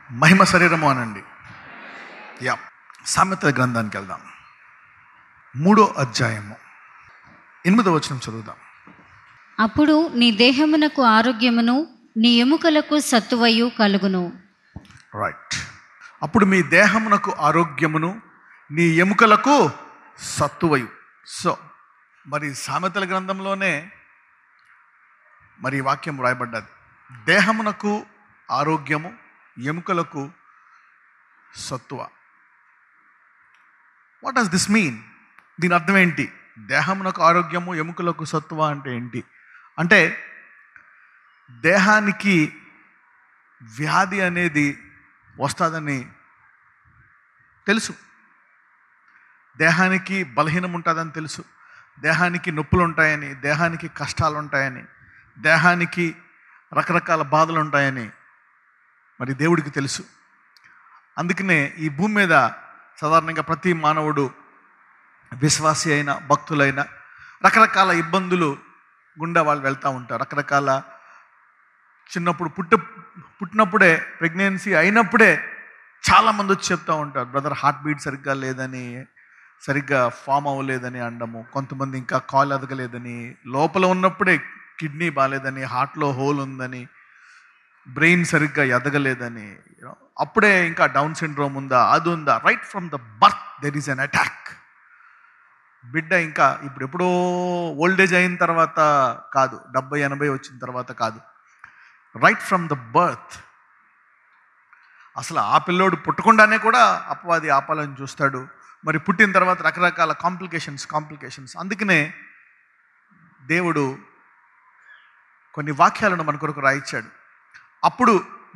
మహిమ శరీరము అనండి. యా, సామెతల గ్రంథానికి వెళ్దాం. 3వ అధ్యాయము 8వ వచనం చదువుదాం. అప్పుడు నీ దేహమునకు ఆరోగ్యమును నీ ఎముకలకు సత్తువయు కలుగును. రైట్. అప్పుడు మీ దేహమునకు ఆరోగ్యమును నీ ఎముకలకు సత్తువయు. సో మరి సామెతల గ్రంథంలోనే మరి ఈ వాక్యం రాయబడ్డది. దేహమునకు ఆరోగ్యము, ఎముకలకు సత్తువ. What does this mean? దీని అర్థం ఏంటి? దేహమునకు ఆరోగ్యము, ఎముకలకు సత్తువ అంటే ఏంటి? అంటే దేహానికి వ్యాధి అనేది వస్తుందని తెలుసు, దేహానికి బలహీనం ఉంటుందని తెలుసు, దేహానికి నొప్పులు ఉంటాయని, దేహానికి కష్టాలు ఉంటాయని, దేహానికి రకరకాల బాధలు ఉంటాయని మరి దేవుడికి తెలుసు. అందుకనే ఈ భూమి మీద సాధారణంగా ప్రతి మానవుడు, విశ్వాసి అయినా భక్తులైనా, రకరకాల ఇబ్బందులు గుండా వాళ్ళు వెళ్తూ ఉంటారు. రకరకాల చిన్నప్పుడు పుట్టినప్పుడే, ప్రెగ్నెన్సీ అయినప్పుడే చాలామంది వచ్చి చెప్తూ ఉంటారు, బ్రదర్ హార్ట్ బీట్ సరిగ్గా లేదని, సరిగ్గా ఫామ్ అవ్వలేదని అనడము. కొంతమంది ఇంకా కాలు ఎదగలేదని, లోపల ఉన్నప్పుడే కిడ్నీ బాగాలేదని, హార్ట్లో హోల్ ఉందని, బ్రెయిన్ సరిగ్గా ఎదగలేదని, అప్పుడే ఇంకా డౌన్ సిండ్రోమ్ ఉందా, అది ఉందా. Right from the birth there is an attack. బిడ్డ ఇంకా ఎప్పుడో ఓల్డేజ్ అయిన తర్వాత కాదు, 70-80 వచ్చిన తర్వాత కాదు, రైట్ ఫ్రమ్ ద బర్త్. అసలు ఆ పిల్లోడు పుట్టకుండానే కూడా అపవాది ఆపాలని చూస్తాడు. మరి పుట్టిన తర్వాత రకరకాల కాంప్లికేషన్స్. అందుకనే దేవుడు కొన్ని వాక్యాలను మన కొరకు రాయించాడు. అప్పుడు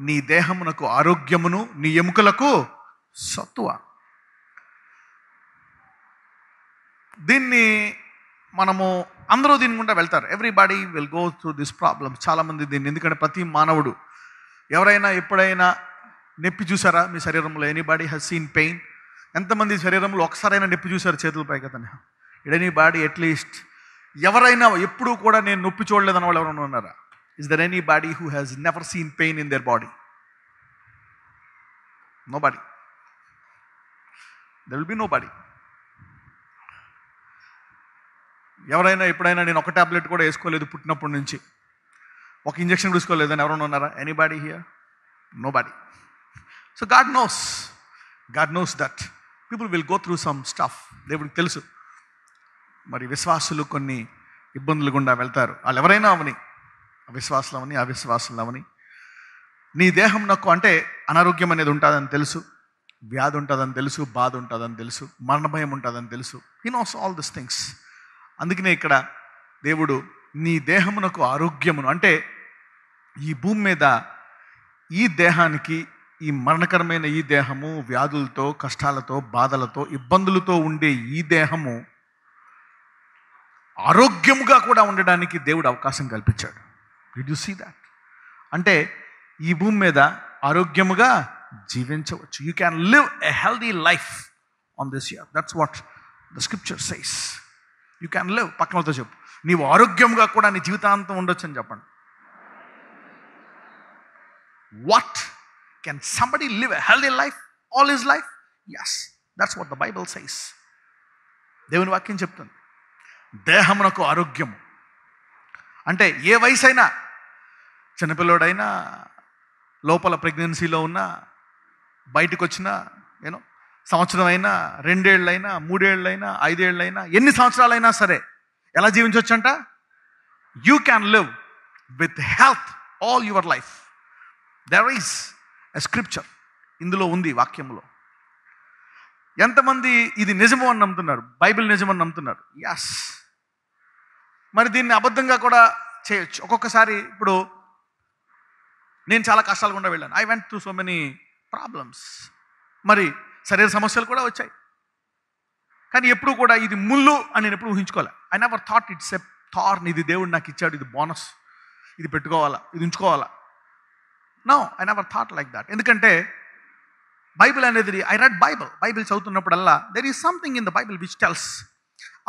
నీ దేహమునకు ఆరోగ్యమును నీ ఎముకలకు సత్తువ. దీన్ని మనము అందరూ దీని గుండా వెళ్తారు. Everybody will go through this problem. చాలామంది దీన్ని, ఎందుకంటే ప్రతి మానవుడు ఎవరైనా ఎప్పుడైనా నొప్పి చూసారా మీ శరీరంలో? Anybody has seen pain? ఎంతమంది శరీరంలో ఒకసారైనా నొప్పి చూసారు? చేతుల పైకి అతను. ఎనీబాడీ అట్లీస్ట్ ఎవరైనా ఎప్పుడూ కూడా నేను నొప్పి చూడలేదని వాళ్ళు ఎవరైనా ఉన్నారా? Is there anybody who has never seen pain in their body? Nobody. There will be nobody. ఎవరైనా ఎప్పుడైనా నేను ఒక టాబ్లెట్ కూడా వేసుకోలేదు పుట్టినప్పటి నుంచి, ఒక ఇంజెక్షన్ తీసుకోలేదని ఎవరైనా ఉన్నారా? Anybody here? Nobody. So God knows that people will go through some stuff. దేవుడికి తెలుసు. మరి విశ్వాసులు కొన్ని ఇబ్బందులు గుండా వెళ్తారు. వాళ్ళు ఎవరైనా అవని, అవిశ్వాసులు అవని, అవిశ్వాసులు అవని. నీ దేహం నాకు అంటే అనారోగ్యం అనేది ఉంటుందని తెలుసు, వ్యాధి ఉంటుందని తెలుసు, బాధ ఉంటుందని తెలుసు, మరణ భయం ఉంటుందని తెలుసు. He knows all this things. అందుకనే ఇక్కడ దేవుడు నీ దేహమునకు ఆరోగ్యమును అంటే ఈ భూమి మీద ఈ దేహానికి, ఈ మరణకరమైన ఈ దేహము, వ్యాధులతో, కష్టాలతో, బాధలతో, ఇబ్బందులతో ఉండే ఈ దేహము ఆరోగ్యముగా కూడా ఉండడానికి దేవుడు అవకాశం కల్పించాడు. Did you see that? అంటే ఈ భూమి మీద ఆరోగ్యముగా జీవించవచ్చు. You can live a healthy life on this earth. That's what the scripture says. You can live. పక్కనతో చెప్పు, నీవు ఆరోగ్యంగా కూడా నీ జీవితాంతం ఉండొచ్చు అని చెప్పండి. What? Can somebody live a healthy life all his life? Yes, that's what the Bible says. దేవుని వాక్యం చెప్తుంది. దేహమునకు ఆరోగ్యము అంటే ఏ వయసు అయినా, చిన్నపిల్లోడైనా, లోపల ప్రెగ్నెన్సీలో ఉన్నా, బయటకు వచ్చినా, సంవత్సరం అయినా, 2 ఏళ్ళైనా, 3 ఏళ్ళైనా, 5 ఏళ్ళైనా, ఎన్ని సంవత్సరాలైనా సరే ఎలా జీవించవచ్చు అంట? You can live with health all your life. There is a scripture. ఇందులో ఉంది, వాక్యంలో. ఎంతమంది ఇది నిజము అని నమ్ముతున్నారు? బైబిల్ నిజమని నమ్ముతున్నారు? ఎస్. మరి దీన్ని అబద్ధంగా కూడా చేయొచ్చు ఒక్కొక్కసారి. ఇప్పుడు నేను చాలా కష్టాలు గుండా వెళ్ళాను. I went to so many problems. మరి శరీర సమస్యలు కూడా వచ్చాయి. కానీ ఎప్పుడు కూడా ఇది ముళ్ళు అని నేను ఎప్పుడు ఊహించుకోలే. I never thought it's a thorn. ఇది దేవుడు నాకు ఇచ్చాడు, ఇది బోనస్, ఇది పెట్టుకోవాలా, ఇది ఉంచుకోవాలా. No, I never thought like that. ఎందుకంటే బైబిల్ అనేది, ఐ రెడ్ బైబిల్ చదువుతున్నప్పుడల్లా there is something in the Bible which tells,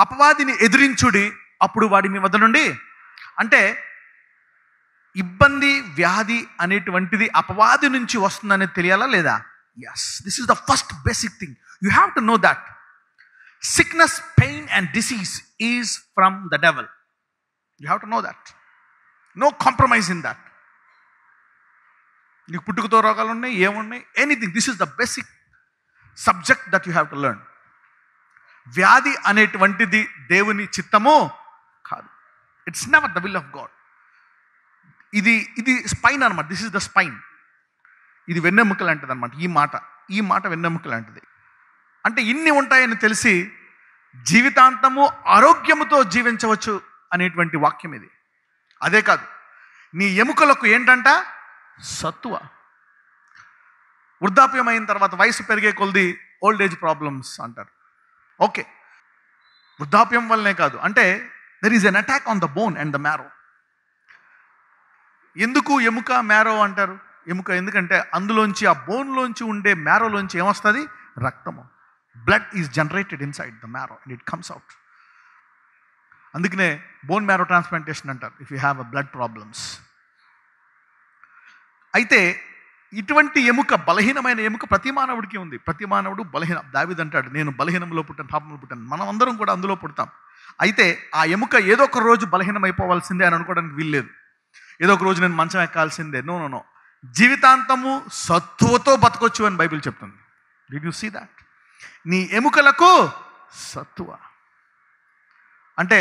అపవాదిని ఎదిరించుడి అప్పుడు వాడి మీ వద్ద నుండి. అంటే ఇబ్బంది, వ్యాధి అనేటువంటిది అపవాది నుంచి వస్తుందని తెలియాలా లేదా? Yes, this is the first basic thing. You have to know that sickness, pain and disease is from the devil. You have to know that. No compromise in that. నీకు పుట్టుకతో రోగాలు ఉన్నాయి, ఏమున్నాయి, anything. This is the basic subject that you have to learn. వ్యాధి అనేటువంటిది దేవుని చిత్తము కాదు. It's never the will of God. ఇది స్పైన్ అనమాట. This is the spine. ఇది వెన్నెముక లాంటిది అనమాట. ఈ మాట వెన్నెముక లాంటిది. అంటే ఇన్ని ఉంటాయని తెలిసి జీవితాంతము ఆరోగ్యముతో జీవించవచ్చు అనేటువంటి వాక్యం ఇది. అదే కాదు, నీ ఎముకలకు ఏంటంట? సత్తువ. వృద్ధాప్యం అయిన తర్వాత, వయసు పెరిగే కొలది ఓల్డ్ ఏజ్ ప్రాబ్లమ్స్ అంటారు. ఓకే, వృద్ధాప్యం వల్లనే కాదు, అంటే there is an attack on the bone and the marrow. ఎందుకు ఎముక, మ్యారో అంటారు? ఎముక ఎందుకంటే అందులోంచి, ఆ బోన్లోంచి ఉండే మ్యారోలోంచి ఏమొస్తుంది? రక్తము. Blood is generated inside the marrow and it comes out. అందుకనే బోన్ మ్యారో ట్రాన్స్ప్లాంటేషన్ అంటారు if you have a blood problems. అయితే ఇటువంటి ఎముక, బలహీనమైన ఎముక ప్రతి మానవుడికి ఉంది. ప్రతి మానవుడు బలహీన. దావీదు అంటాడు, నేను బలహీనంలో పుట్టాను, పాపంలో పుట్టాను. మనం అందరం కూడా అందులో పుడతాం. అయితే ఆ ఎముక ఏదో ఒక రోజు బలహీనం అయిపోవాల్సిందే అని అనుకోవడానికి వీల్లేదు. ఏదో ఒక రోజు నేను మంచం ఎక్కాల్సిందే. No no no. జీవితాంతము సత్తువతో బతకొచ్చు అని బైబిల్ చెప్తుంది. Did you see that? నీ ఎముకలకు సత్తువ అంటే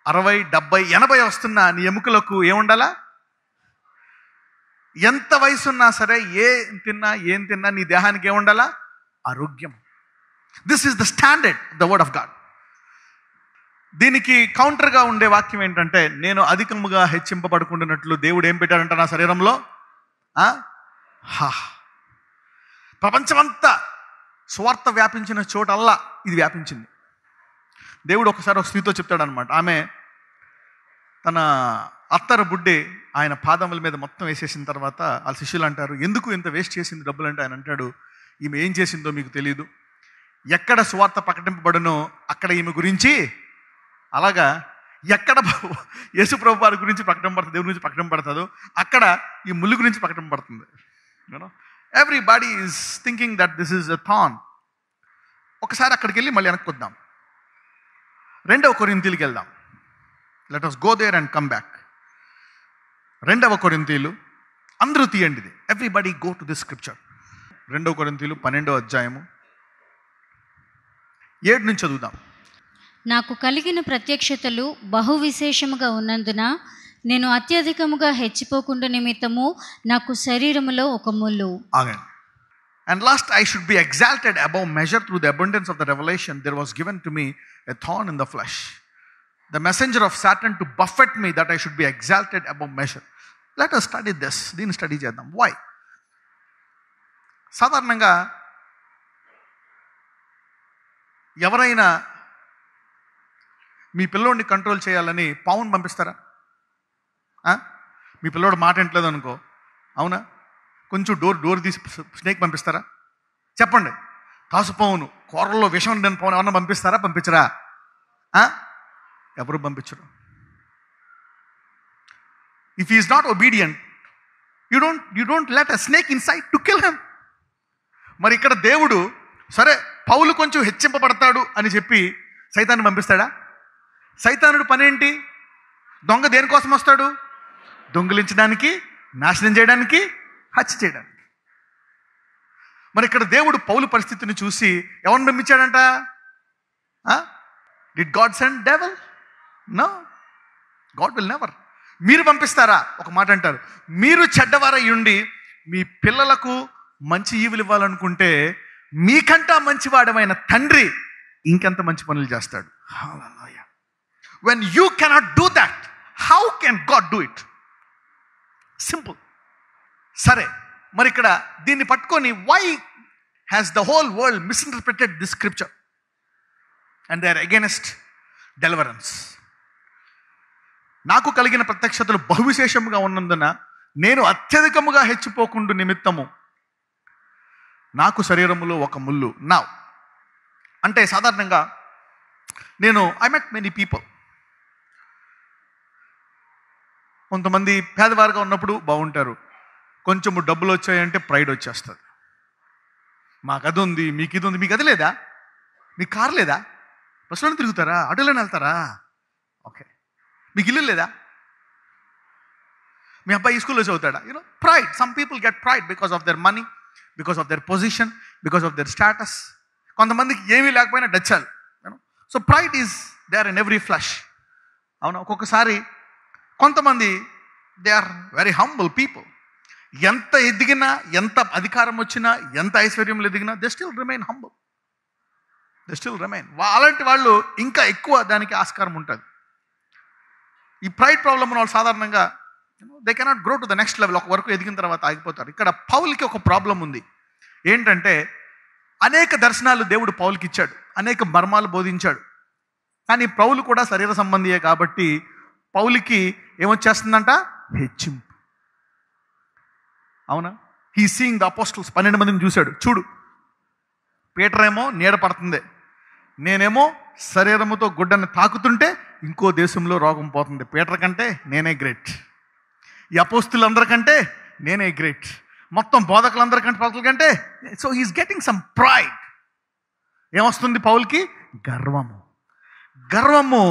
60, 70, 80 వస్తున్నా నీ ఎముకలకు ఏముండాలా? ఎంత వయసున్నా సరే, ఏం తిన్నా నీ దేహానికి ఏముండాలా? ఆరోగ్యం. This is the standard, the word of God. దీనికి కౌంటర్గా ఉండే వాక్యం ఏంటంటే, నేను అధికముగా హెచ్చింపబడుకుంటున్నట్లు దేవుడు ఏం పెట్టాడంట నా శరీరంలో? ప్రపంచమంతా స్వార్థ వ్యాపించిన చోటల్లా ఇది వ్యాపించింది. దేవుడు ఒకసారి ఒక స్త్రీతో చెప్తాడనమాట. ఆమె తన అత్తర బుడ్డే ఆయన పాదముల మీద మొత్తం వేసేసిన తర్వాత వాళ్ళ శిష్యులు అంటారు, ఎందుకు ఇంత వేస్ట్ చేసింది డబ్బులు అంటే, ఆయన అంటాడు, ఈమె ఏం చేసిందో మీకు తెలియదు. ఎక్కడ స్వార్థ ప్రకటింపబడునో అక్కడ ఈమె గురించి, అలాగా ఎక్కడ యేసుప్రభు వారి గురించి ప్రకటింపబడుతుంది, దేవుని గురించి ప్రకటింపబడుతుందో అక్కడ ఈ ముళ్ళు గురించి ప్రకటింపబడుతుంది. You know, everybody is thinking that this is a thorn. ఒకసారి అక్కడికి వెళ్ళి మళ్ళీ వెనక్కి వద్దాం. 2వ కొరింథీయులకు వెళ్దాం. Let us go there and come back. 2వ కొరింథీయులు అందరూ తీయండి ఇది. Everybody go to this scripture. 2వ కొరింథీయులు 12వ అధ్యాయము 7 నుంచి చదువుదాం. నాకు కలిగిన ప్రత్యక్షతలు బహు విశేషముగా ఉన్నందున నేను అత్యధికముగా హెచ్చిపోకుండా నిమిత్తము నాకు శరీరములో ఒక ముళ్ళు. Again. And last I should be exalted above measure through the abundance of the revelation, there was given to me a thorn in the flesh, the messenger of Satan to buffet me, that I should be exalted above measure. Let us study this. దీన్ని study చేద్దాం. Why? సాధారణంగా ఎవరైనా మీ పిల్లోడిని control చేయాలని పావును పంపిస్తారా? మీ పిల్లోడు మాట వింటలేదు అనుకో, అవునా, కొంచెం డోర్ తీసి స్నేక్ పంపిస్తారా? చెప్పండి. తాసుపావును, కూరల్లో విషం ఉందని పావును ఎవరన్నా పంపిస్తారా? పంపించరా? ఎవరు పంపించరు. If is not obedient, you don't let a snake inside to kill him. మరి ఇక్కడ దేవుడు సరే పౌలు కొంచెం హెచ్చింపబడతాడు అని చెప్పి సైతాన్ని పంపిస్తాడా? సైతానుడు పనేంటి? దొంగ దేనికోసం వస్తాడు? దొంగిలించడానికి, నాశనం చేయడానికి, హత్య చేయడానికి. మరి ఇక్కడ దేవుడు పౌలు పరిస్థితిని చూసి ఎవరిని పంపించాడంట? Did God send devil? No, God will never. మీరు పంపిస్తారా? ఒక మాట అంటారు, మీరు చెడ్డవారయ్యుండి మీ పిల్లలకు మంచి ఈవులు ఇవ్వాలనుకుంటే మీకంటా మంచివాడమైన తండ్రి ఇంకెంత మంచి పనులు చేస్తాడు. హల్లెలూయా. When you cannot do that, how can God do it? Simple. సరే, మరి ఇక్కడ దీన్ని పట్టుకొని why has the whole world misinterpreted this scripture and they are against deliverance? నాకు కలిగిన ప్రత్యక్షతలు బహువిశేషముగా ఉన్నందున నేను అత్యధికముగా హెచ్చిపోకుండా నిమిత్తము నాకు శరీరములో ఒక ముళ్ళు. నా అంటే సాధారణంగా ఐ మెట్ మెనీ పీపుల్. కొంతమంది పేదవారుగా ఉన్నప్పుడు బాగుంటారు, కొంచెము డబ్బులు వచ్చాయంటే ప్రైడ్ వచ్చేస్తుంది. మాకు అది ఉంది, మీకు ఇది ఉంది. మీకు అది లేదా? మీకు కారు లేదా? బస్సులోనే తిరుగుతారా? ఆటోలోనే వెళ్తారా? ఓకే. మీకు ఇల్లు లేదా? మీ అబ్బాయి ఈ స్కూల్లో చదువుతాడా? Pride. Some people get pride because of their money, because of their position, because of their status. కొంతమందికి ఏమీ లేకపోయినా డచ్చాలి. So pride is there in every flesh. అవునా? ఒక్కొక్కసారి కొంతమంది they are very humble people. ఎంత ఎదిగినా, ఎంత అధికారం వచ్చినా, ఎంత ఐశ్వర్యంలో ఎదిగినా they still remain humble. They still remain. అలాంటి వాళ్ళు ఇంకా ఎక్కువ దానికి ఆస్కారం ఉంటుంది. ఈ ప్రైడ్ ప్రాబ్లం ఉన్న వాళ్ళు సాధారణంగా they cannot grow to the next level. ఒక వరకు ఎదిగిన తర్వాత ఆగిపోతారు. ఇక్కడ పౌలుకి ఒక ప్రాబ్లం ఉంది. ఏంటంటే అనేక దర్శనాలు దేవుడు పౌలుకి ఇచ్చాడు, అనేక మర్మాలు బోధించాడు. కానీ పౌలు కూడా శరీర సంబంధియే కాబట్టి పౌలుకి ఏమొచ్చేస్తుందంట? హెచ్చింపు. అవునా? He seeing the apostles. 12 మందిని చూశాడు. చూడు, పీటర్ ఏమో నీడ పడుతుంది, నేనేమో శరీరముతో గుడ్డను తాకుతుంటే ఇంకో దేశంలో రోగం పోతుంది. పీటర్ కంటే నేనే గ్రేట్, ఈ అపోస్తులందరికంటే నేనే గ్రేట్, మొత్తం బోధకులందరికంటే పౌలు కంటే. So he's getting some pride. ఏమొస్తుంది పౌల్కి? గర్వము. గర్వము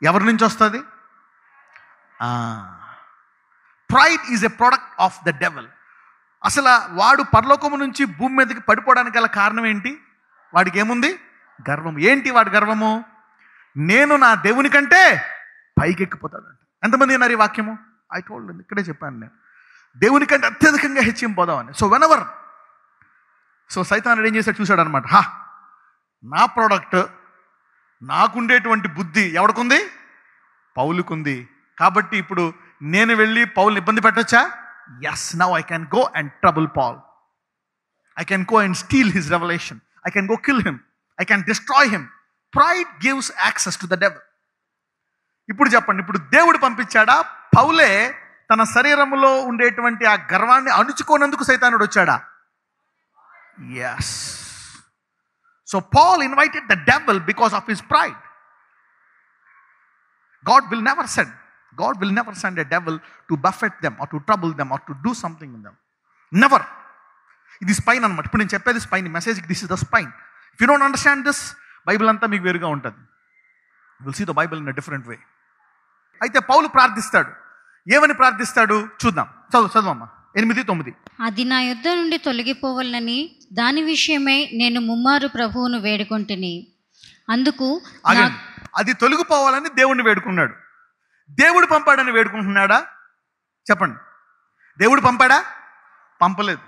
ఎవరి నుంచి వస్తుంది? Pride is a product of the devil. అసలు వాడు పరలోకము నుంచి భూమి మీదకి పడిపోవడానికి గల కారణం ఏంటి? వాడికి ఏముంది? గర్వము. ఏంటి వాడి గర్వము? నేను నా దేవుని కంటే పైకెక్కిపోతాడంట. ఎంతమంది అన్నారు ఈ వాక్యము? ఐ టోల్డ్, ఇక్కడే చెప్పాను నేను, దేవుని కంటే అత్యధికంగా హెచ్చింపోదామని. సో వెనవర్, సో సైతానుడు ఏం చేశాడు? చూశాడు అనమాట. నా ప్రోడక్ట్, నాకుండేటువంటి బుద్ధి ఎవడికుంది? పౌలుకుంది. కాబట్టి ఇప్పుడు నేను వెళ్ళి పౌల్ని ఇబ్బంది పెట్టొచ్చా? Yes, now I can go and trouble Paul. I can go and steal his revolution. I can go kill him. I can destroy him. Pride gives access to the devil. ఇప్పుడు చెప్పండి, ఇప్పుడు దేవుడు పంపించాడా? పౌలే తన శరీరంలో ఉండేటువంటి ఆ గర్వాన్ని అణుచుకోనందుకు సైతానుడు వచ్చాడా? Yes. So Paul invited the devil because of his pride. God will never send a devil to buffet them or to trouble them or to do something in them. Never. ఇది స్పైన్ అనమాట. ఇప్పుడు నేను చెప్పేది spine. మెసేజ్కి this is the spine. If you don't understand this, Bible అంతా మీకు వేరుగా ఉంటుంది. Will see the Bible in a different way. అయితే పౌలు ప్రార్థిస్తాడు. ఏమని ప్రార్థిస్తాడు చూద్దాం. చదువమ్మా 8-9. అది నా యుద్ధ నుండి తొలగిపోవాలని దాని విషయమై నేను ముమ్మారు ప్రభువును వేడుకొంటిని. అందుకు అది తొలగిపోవాలని దేవుణ్ణి వేడుకున్నాడు. దేవుడు పంపాడని వేడుకుంటున్నాడా? చెప్పండి. దేవుడు పంపాడా? పంపలేదు.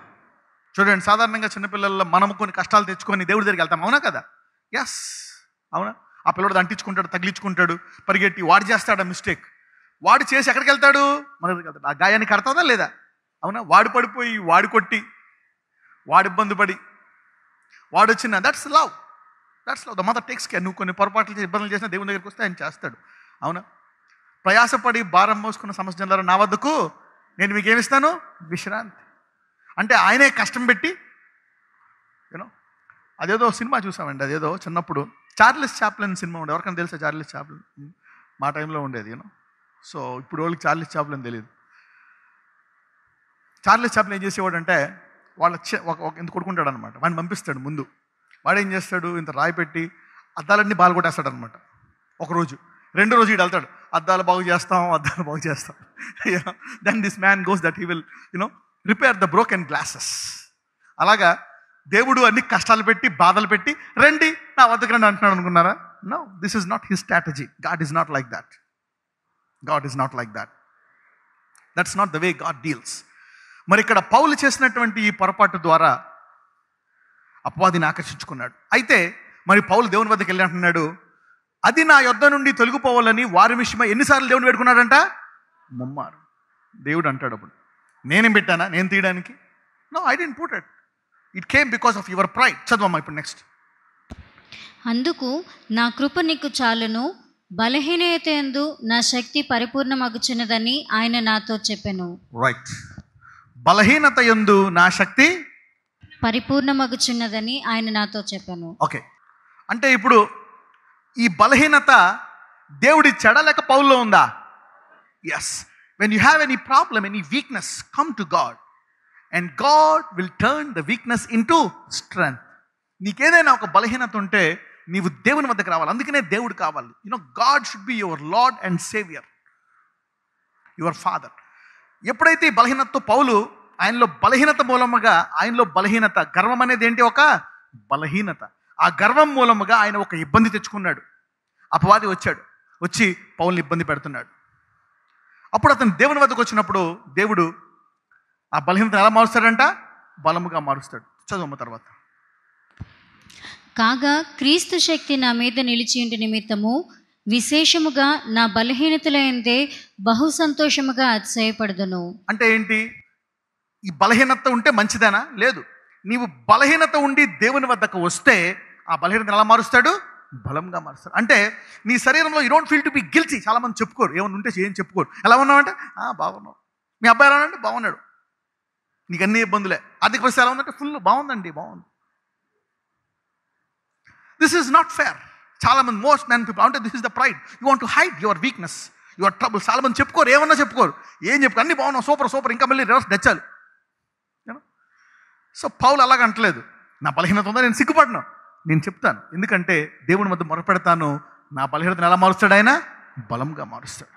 చూడండి, సాధారణంగా చిన్నపిల్లల్లో మనం కొన్ని కష్టాలు తెచ్చుకొని దేవుడి దగ్గరికి వెళ్తాం. అవునా కదా? ఎస్, అవునా? ఆ పిల్లడు అంటించుకుంటాడు, తగిలించుకుంటాడు, పరిగెట్టి వాడు చేస్తాడా మిస్టేక్. వాడు చేసి ఎక్కడికి వెళ్తాడు? మన దగ్గరికి వెళ్తాడు. ఆ గాయాన్ని కడతాదా లేదా? అవునా? వాడు పడిపోయి, వాడు కొట్టి, వాడు ఇబ్బంది పడి, వాడు వచ్చిన that's love. The mother takes care. నువ్వు కొన్ని పొరపాట్లు ఇబ్బందులు చేసినా దేవుని దగ్గరికి వస్తే ఆయన చేస్తాడు. అవునా? ప్రయాసపడి భారం మోసుకున్న సమస్యల నా వద్దకు నేను మీకు ఏమిస్తాను? విశ్రాంతి. అంటే ఆయనే కష్టం పెట్టి, అదేదో సినిమా చూసామండి, అదేదో చిన్నప్పుడు చార్లెస్ చాప్లిన్ సినిమా ఉండేది. ఎవరికైనా తెలుసా చార్లెస్ చాప్లిన్? మా టైంలో ఉండేది. సో ఇప్పుడు వాళ్ళకి చార్లెస్ చాప్లిన్ తెలియదు. చార్లెస్ చాప్లిన్ ఏం చేసేవాడు అంటే, ఇంత కొడుకుంటాడు అనమాట. వాడిని పంపిస్తాడు ముందు. వాడు ఏం చేస్తాడు? ఇంత రాయి పెట్టి అద్దాలన్నీ బాలు కొట్టేస్తాడు అనమాట. ఒకరోజు, రెండో రోజు ఇటు వెళ్తాడు, అద్దాలు బాగు చేస్తాం. Then this man goes that he will repair the broken glasses. అలాగా దేవుడు అన్ని కష్టాలు పెట్టి, బాధలు పెట్టి, రండి నా వద్దకు రండి అంటున్నాడు అనుకున్నారా? No, this is not his strategy. God is not like that. That's not the way God deals. మరి ఇక్కడ పౌలు చేసినటువంటి ఈ పొరపాటు ద్వారా అపవాదిని ఆకర్షించుకున్నాడు. అయితే మరి పౌలు దేవుని వద్దకు వెళ్ళి అంటున్నాడు, అది నా యొద్ద నుండి తొలగిపోవాలని వారి విషయమై ఎన్నిసార్లు దేవుని వేడుకున్నాడంట? ముమ్మారు. దేవుడు అంటాడు అప్పుడు, నేనేం పెట్టానా నేను తీయడానికి? No, I didn't put it. It came because of your pride. చదవమ్మా ఇప్పుడు నెక్స్ట్. అందుకు నా కృప నీకు చాలును, బలహీనత యందు నా శక్తి పరిపూర్ణమగుచున్నదని ఆయన నాతో చెప్పెను. రైట్. బలహీనత యందు నా శక్తి పరిపూర్ణమగుచున్నదని ఆయన నాతో చెప్పెను. ఓకే. అంటే ఇప్పుడు ఈ బలహీనత దేవుడు ఇచ్చాడా లేక పౌల్లో ఉందా? Yes. When you have any problem, any weakness, come to God and God will turn the weakness into strength. నీకేదైనా ఒక బలహీనత ఉంటే నీవు దేవుని వద్దకు రావాలి. అందుకనే దేవుడు కావాలి. God should be your lord and saviour, your father. ఎప్పుడైతే ఈ బలహీనతతో పౌలు, ఆయనలో బలహీనత మూలముగా, ఆయనలో బలహీనత, గర్వం అనేది ఏంటి? ఒక బలహీనత. ఆ గర్వం మూలముగా ఆయన ఒక ఇబ్బంది తెచ్చుకున్నాడు. అపవాది వచ్చి పౌల్ని ఇబ్బంది పెడుతున్నాడు. అప్పుడు అతను దేవుని వద్దకు వచ్చినప్పుడు దేవుడు ఆ బలహీనతను ఎలా మారుస్తాడంట? బలముగా మారుస్తాడు. చదువు తర్వాత. కాగా క్రీస్తు శక్తి నా మీద నిలిచియుండి నిమిత్తము విశేషముగా నా బలహీనతలైందే బహు సంతోషముగా అతిశయపడదును. అంటే ఏంటి? ఈ బలహీనత ఉంటే మంచిదేనా? లేదు. నీవు బలహీనత ఉండి దేవుని వద్దకు వస్తే ఆ బలహీనత ఎలా మారుస్తాడు? బలంగా మారుస్తాడు. అంటే నీ శరీరంలో you don't feel to be guilty. చాలా మంది చెప్పుకోరు, ఏమన్నా ఉంటే ఏం చెప్పుకోరు. ఎలా ఉన్నావంటే బాగున్నావు. మీ అబ్బాయి ఎలా అంటే బాగున్నాడు, నీకు అన్ని ఇబ్బందులే. ఆర్థిక పరిస్థితి ఎలా ఉందంటే ఫుల్ బాగుందండి, బాగుంది. This is not fair. చాలా మంది, మోస్ట్ మెన్ పీపుల్ అంటే this is the pride. You want to hide your weakness, your trouble. చాలా మంది చెప్పుకోరు, ఏమన్నా చెప్పుకోరు. ఏం చెప్పుకో, అన్ని బాగున్నావు, సూపర్, ఇంకా మళ్ళీ రివర్స్ తెచ్చాలి. సో పౌలు అలాగ అంటలేదు. నా బలహీనత ఉందా, నేను సిగ్గుపడను, నేను చెప్తాను. ఎందుకంటే దేవుని మధ్య మొరపెడతాను. నా బలహీనతను ఎలా మారుస్తాడు? ఆయన బలంగా మారుస్తాడు.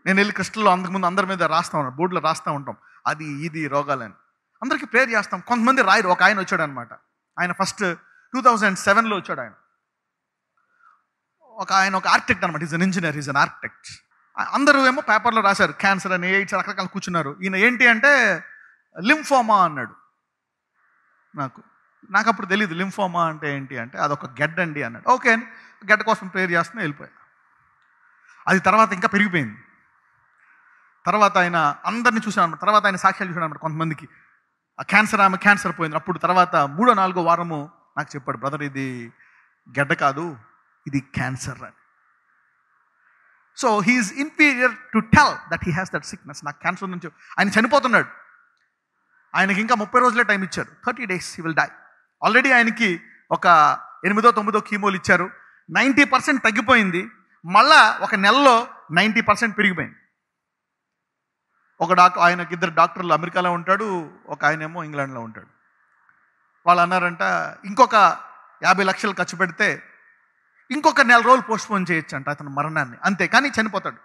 నేను వెళ్ళి క్రిస్టల్లో అంతకుముందు అందరి మీద రాస్తా ఉన్నాను, బోర్డులో రాస్తూ ఉంటాం అది ఇది రోగాలని. అందరికీ ప్రేయర్ చేస్తాం. కొంతమంది రాయరు. ఒక ఆయన వచ్చాడు అనమాట. ఆయన ఫస్ట్ 2007లో వచ్చాడు. ఆయన ఒక ఆర్కిటెక్ట్ అనమాట. Is an engineer, is an architect. అందరూ ఏమో పేపర్లో రాశారు క్యాన్సర్ అని, ఎయిడ్స్, రకరకాల కూర్చున్నారు. ఈయన ఏంటి అంటే లింఫోమా అన్నాడు. నాకు అప్పుడు తెలియదు లింఫోమా అంటే ఏంటి. అంటే అదొక గెడ్డ అండి అన్నాడు. ఓకే, గెడ్డ కోసం ప్రేయర్ చేస్తున్నా, వెళ్ళిపోయా. అది తర్వాత ఇంకా పెరిగిపోయింది. తర్వాత ఆయన అందరినీ చూశాను అనమాట. తర్వాత ఆయన సాక్ష్యాలు చూశాను అనమాట. కొంతమందికి ఆమె క్యాన్సర్ పోయింది. అప్పుడు తర్వాత 3-4 వారము నాకు చెప్పాడు, బ్రదర్ ఇది గెడ్డ కాదు, ఇది క్యాన్సర్ అని. So he's inferior to tell that he has that sickness. నాకు క్యాన్సర్ నుంచి ఆయన చనిపోతున్నాడు. ఆయనకి ఇంకా 30 రోజులే టైం ఇచ్చారు. 30 days he will die. Already ఆయనకి ఒక 8-9 కీమోలు ఇచ్చారు. 90% తగ్గిపోయింది. మళ్ళా ఒక నెలలో 90% పెరిగిపోయింది. ఆయనకి 2 డాక్టర్లు అమెరికాలో ఉంటాడు, ఒక ఆయనేమో ఇంగ్లాండ్లో ఉంటాడు. వాళ్ళు అన్నారంట ఇంకొక 50 లక్షలు ఖర్చు పెడితే ఇంకొక 4 రోజులు పోస్ట్పోన్ చేయొచ్చు అంట అతను మరణాన్ని, అంతే. కానీ చనిపోతాడు.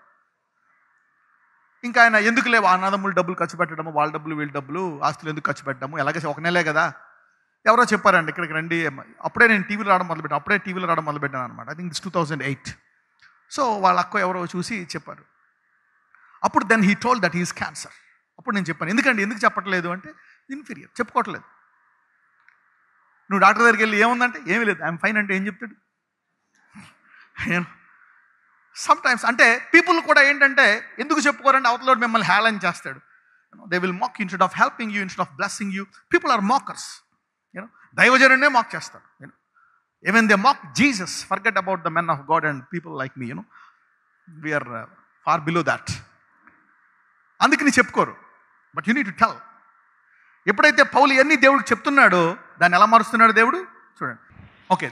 ఇంకా ఆయన ఎందుకు లేవు అన్నదమ్ములు డబ్బులు ఖర్చు పెట్టడము, వాళ్ళ డబ్బులు వీళ్ళ డబ్బులు, ఆస్తులు ఎందుకు ఖర్చు పెట్టడము, ఎలాగే ఒక నెలే కదా. ఎవరో చెప్పారండి ఇక్కడికి రండి. అప్పుడే నేను టీవీలో రావడం మొదలుపెట్టాను అనమాట. I think 2008. సో వాళ్ళ అక్క ఎవరో చూసి చెప్పారు. అప్పుడు then he told that is cancer. అప్పుడు నేను చెప్పాను, ఎందుకు చెప్పట్లేదు అంటే ఇన్ఫీరియర్, చెప్పుకోవట్లేదు. నువ్వు డాక్టర్ దగ్గరికి వెళ్ళి ఏముందంటే ఏమీ లేదు, ఐఎమ్ ఫైన్ అంటే ఏం చెప్తాడు? సమ్టైమ్స్ అంటే పీపుల్ కూడా ఏంటంటే ఎందుకు చెప్పుకోరంటే అవతల మిమ్మల్ని హేళన చేస్తాడు. They will mock instead of helping you, instead of blessing you. People are mockers. దైవజనునే మాక్ చేస్తారు. Even they mock Jesus. Forget about the men of God and people like me. We are far below that. అందుకని చెప్పుకోరు. But you need to tell. ఎప్పుడైతే Paul ఇవన్నీ దేవుడికి చెప్తున్నాడో దాన్ని ఎలా మారుస్తున్నాడు దేవుడు చూడండి. ఓకే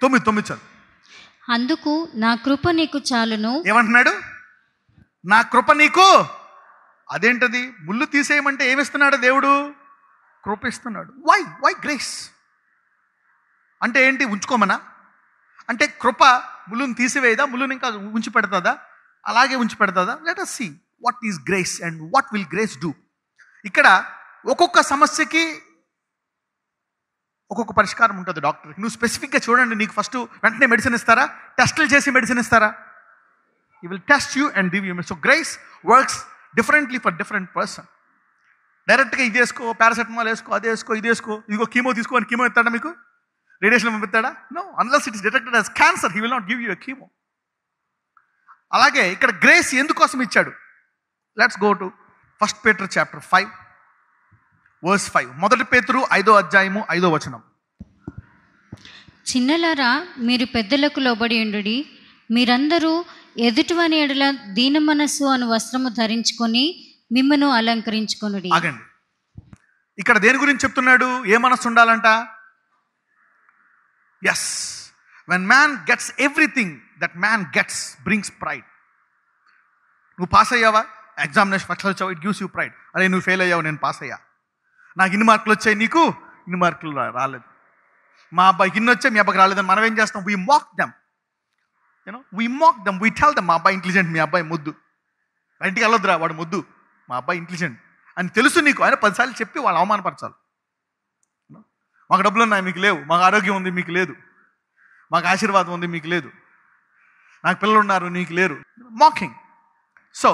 9 చాలు. అందుకు నా కృప నీకు చాలును. ఏమంటున్నాడు? నా కృప నీకు. అదేంటది? ముళ్ళు తీసేయమంటే ఏమిస్తున్నాడు దేవుడు? కృప ఇస్తున్నాడు. వై గ్రేస్ అంటే ఏంటి? ఉంచుకోమనా? అంటే కృప ముళ్ళుని తీసివేయదా? ముళ్ళుని ఇంకా ఉంచి పెడతాదా? అలాగే ఉంచి పెడతాదా? Let us see what is grace and what will grace do. ఇక్కడ ఒక్కొక్క సమస్యకి ఒక్కొక్క పరిష్కారం ఉంటుంది డాక్టర్కి. నువ్వు స్పెసిఫిక్గా చూడండి, నీకు ఫస్ట్ వెంటనే మెడిసిన్ ఇస్తారా? టెస్టులు చేసి మెడిసిన్ ఇస్తారా? He will test you and give you. So grace works differently for different person. డైరెక్ట్గా ఇది వేసుకో, పారాసెటమాల్ వేసుకో, అది వేసుకో, ఇది వేసుకో, ఇదిగో కీమో తీసుకో అని కీమో ఇస్తాడా? మీకు రేడియేషన్ పంపిస్తాడా? No, unless it is detected as cancer he will not give you a chemo. అలాగే ఇక్కడ గ్రేస్ ఎందుకోసం ఇచ్చాడు? Let's go to 1 Peter chapter 5 verse 5. 1 పేతురు 5వ అధ్యాయము 5వ వచనం. చిన్నలారా, మీరు పెద్దలకు లోబడి ఉండుడి. మీరందరూ ఎదుటివాని ఎడల దీన మనస్సు అను వస్త్రము ధరించుకొని మిమ్మను అలంకరించుకొనుడి. ఆగండి, ఇక్కడ దేని గురించి చెప్తున్నాడు? ఏ మనస్సు ఉండాలంట? Yes, when man gets everything that man gets brings pride. నువ్వు పాస్ అయ్యావా, ఎగ్జామినేషన్ ఫస్ట్ వచ్చావు, ఇట్ గివ్స్ యూ ప్రైడ్. అరే నువ్వు ఫెయిల్ అయ్యావు, నేను పాస్ అయ్యా. నాకు ఇన్ని మార్కులు వచ్చాయి, నీకు ఇన్ని మార్కులు రాలేదు. మా అబ్బాయికి ఇన్ని వచ్చాయి, మీ అబ్బాయికి రాలేదని మనం ఏం చేస్తాం? We mock them, we mock them, we tell them మా అబ్బాయి ఇంటెలిజెంట్, మీ అబ్బాయి ముద్దు, ఇంటికి వెళ్ళొద్దురా వాడు ముద్దు, మా అబ్బాయి ఇంటెలిజెంట్ అని తెలుసు నీకు. ఆయన 10 సార్లు చెప్పి వాళ్ళు అవమానపరచాలి. మాకు డబ్బులు ఉన్నాయి మీకు లేవు, మాకు ఆరోగ్యం ఉంది మీకు లేదు, మాకు ఆశీర్వాదం ఉంది మీకు లేదు, నాకు పిల్లలు ఉన్నారు నీకు లేరు. మాకింగ్. సో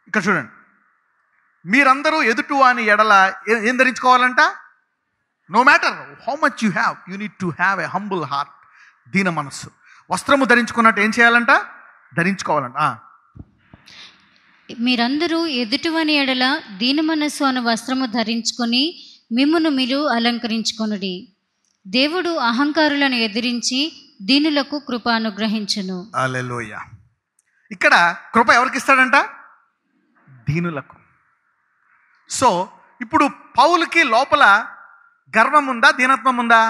ఇక్కడ చూడండి, మీరందరూ ఎదుటి వాని ఎడల ఏం ధరించుకోవాలంట? No matter how much you have, you need to have a humble heart, దీన మనస్సు. వస్త్రము ధరించుకున్నట్టు ఏం చేయాలంట? ధరించుకోవాలంట. మీరందరూ ఎదుటివని ఎడల దీన మనస్సు అను వస్త్రము ధరించుకొని మిమ్మును మీరు అలంకరించుకొనుడి. దేవుడు అహంకారులను ఎదిరించి దీనులకు కృప అనుగ్రహించును. హల్లెలూయా. ఇక్కడ కృప ఎవరికి ఇస్తాడంట? దీనులకు. సో ఇప్పుడు పౌలుకి లోపల గర్వం ఉందా, దీనత్వం ఉందా?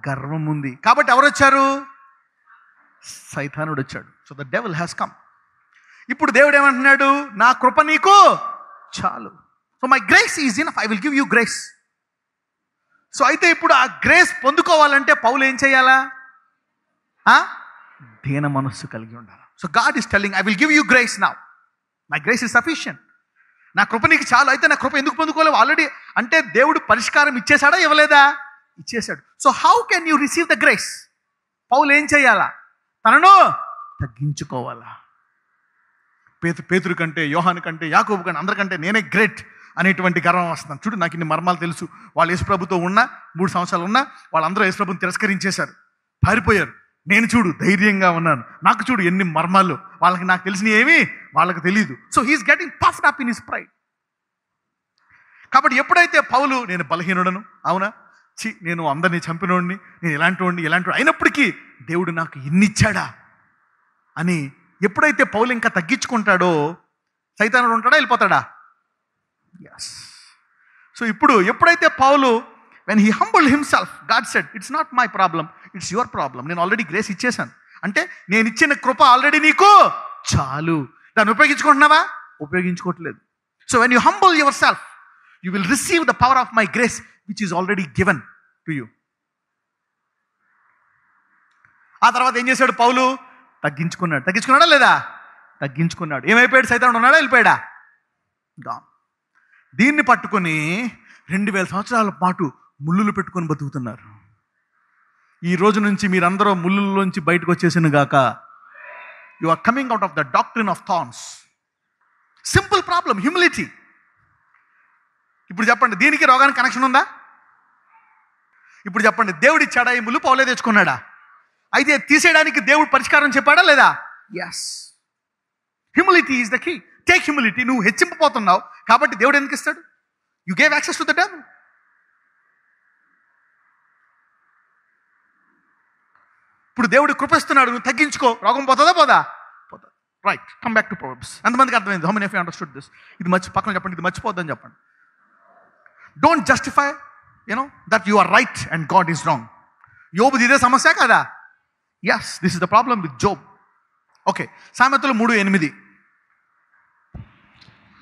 గర్వం ఉంది. కాబట్టి ఎవరు వచ్చారు? సైతానుడు వచ్చాడు. So the devil has come. ఇప్పుడు దేవుడు ఏమంటున్నాడు? నా కృప నీకు చాలు. So my grace is enough, I will give you grace. So అయితే ఇప్పుడు ఆ గ్రేస్ పొందుకోవాలంటే పౌలు ఏం చేయాలా? దీన మనస్సు కలిగి ఉండాలి. So God is telling, I will give you grace now, my grace is sufficient. నా కృప నీకు చాలు. అయితే నా కృప ఎందుకు పొందుకోలేవు? ఆల్రెడీ అంటే దేవుడు పరిష్కారం ఇచ్చేసాడా, ఇవ్వలేదా? ఇచ్చేశాడు. So how can you receive the grace? Paul ఏం చేయాలా? తనను తగ్గించుకోవాలా. పేతురు కంటే, యోహాను కంటే, యాకోబు కంటే, అందరికంటే నేనే గ్రేట్ అనేటువంటి గర్వం వస్తున్నాను. చూడు, నాకు ఇన్ని మర్మాలు తెలుసు. వాళ్ళు యేసుప్రభుతో ఉన్నా 3 సంవత్సరాలు ఉన్నా వాళ్ళందరూ యేసుప్రభుని తిరస్కరించేశారు, పారిపోయారు. నేను చూడు ధైర్యంగా ఉన్నాను. నాకు చూడు ఎన్ని మర్మాలు. వాళ్ళకి నాకు తెలిసిన ఏమీ వాళ్ళకి తెలియదు. So he's getting puffed up in his pride. కాబట్టి ఎప్పుడైతే పౌలు నేను బలహీనుడను, అవునా, నేను అందరినీ చంపినోడిని, నేను ఇలాంటి అయినప్పటికీ దేవుడు నాకు ఇన్నిచ్చాడా అని ఎప్పుడైతే పౌలు ఇంకా తగ్గించుకుంటాడో, సైతానుడు ఉంటాడా, వెళ్ళిపోతాడా? ఎస్. సో ఇప్పుడు ఎప్పుడైతే Paul when he humbled himself, God said it's not my problem, it's your problem. నేను ఆల్రెడీ గ్రేస్ ఇచ్చేసాను. అంటే నేను ఇచ్చిన కృప ఆల్రెడీ నీకు చాలు. దాన్ని ఉపయోగించుకుంటున్నావా? ఉపయోగించుకోవట్లేదు. So when you humble yourself, you will receive the power of my grace which is already given to you. ఆ తర్వాత ఏం చేశాడు పౌలు? తగ్గించుకున్నాడా లేదా? తగ్గించుకున్నాడు. ఏమైపోయాడు? సైతానుడు ఉన్నాడా, వెళ్ళిపోయాడా? దీన్ని పట్టుకొని 2000 సంవత్సరాల పాటు ముళ్ళులు పెట్టుకొని బతుకుతున్నారు. ఈ రోజు నుంచి మీరందరూ ముళ్ళుల్లోంచి బయటకు వచ్చేసిన గాక. You are coming out of the doctrine of thorns. Simple problem, humility. ఇప్పుడు చెప్పండి, దీనికి రోగానికి కనెక్షన్ ఉందా? ఇప్పుడు చెప్పండి, దేవుడు ఇచ్చాడా ఈ ముళ్ళు? పౌలే తెచ్చుకున్నాడా? అయితే తీసేయడానికి దేవుడు పరిష్కారం చెప్పాడా లేదా? Yes. Humility is the key. Take humility. నువ్వు హెచ్చింపబోతున్నావు కాబట్టి దేవుడు ఎందుకు ఇస్తాడు? You gave access to the devil. ఇప్పుడు దేవుడు కృపిస్తున్నాడు, నువ్వు తగ్గించుకో, రోగం పోతుందా? పోదా? Right. Come back to Proverbs. ఎంతమందికి అర్థమైంది? How many of you understood this? ఇది పక్కన చెప్పండి, ఇది మర్చిపోద్దని చెప్పండి. Don't justify that you are right and God is wrong. యోబుది ఇదే సమస్య కదా? Yes, this is the problem with Job. Okay, సామెతలు 3:8.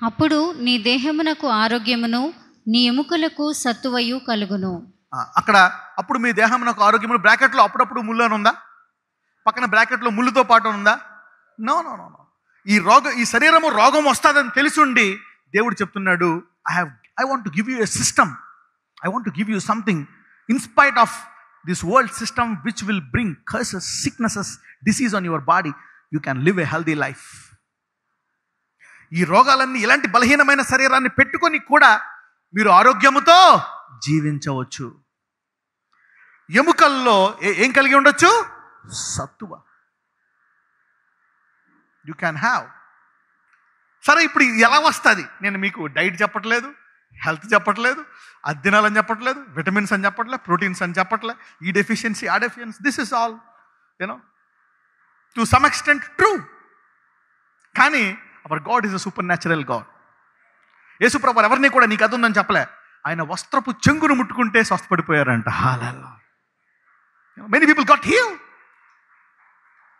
అప్పుడు నీ దేహమునకు ఆరోగ్యమును నీ ఎముకలకు సత్తువయు కలుగును. అక్కడ అప్పుడు మీ దేహమునకు ఆరోగ్యమును బ్రాకెట్లో అప్పుడప్పుడు ముళ్ళు అని ఉందా? పక్కన బ్రాకెట్లో ముళ్ళుతో పాటు ఉందా? No no no no. ఈ శరీరము రోగం వస్తుందని తెలిసి దేవుడు చెప్తున్నాడు, I want to give you a system, I want to give you something in spite of this world system which will bring curses, sicknesses, disease on your body. You can live a healthy life. ఈ రోగాలన్నీ, ఇలాంటి బలహీనమైన శరీరాన్ని పెట్టుకొని కూడా మీరు ఆరోగ్యముతో జీవించవచ్చు. ఎముకల్లో ఏం కలిగి ఉండొచ్చు? సత్తువ. You can have. సరే, ఇప్పుడు ఎలా వస్తుంది? నేను మీకు డైట్ చెప్పట్లేదు, హెల్త్ చెప్పట్లేదు, అది తినాలని చెప్పట్లేదు, విటమిన్స్ అని చెప్పట్లేదు, ప్రోటీన్స్ అని చెప్పట్లేదు, ఈ డెఫిషియన్సీ ఆ deficiency. This is all to some extent true. కానీ our God is a supernatural God. యేసుప్రభు ఎవరిని కూడా నీకు అది ఉందని చెప్పలే. ఆయన వస్త్రపు చెంగును ముట్టుకుంటే స్వస్థపడిపోయారంట. Hallelujah. Many people got heal.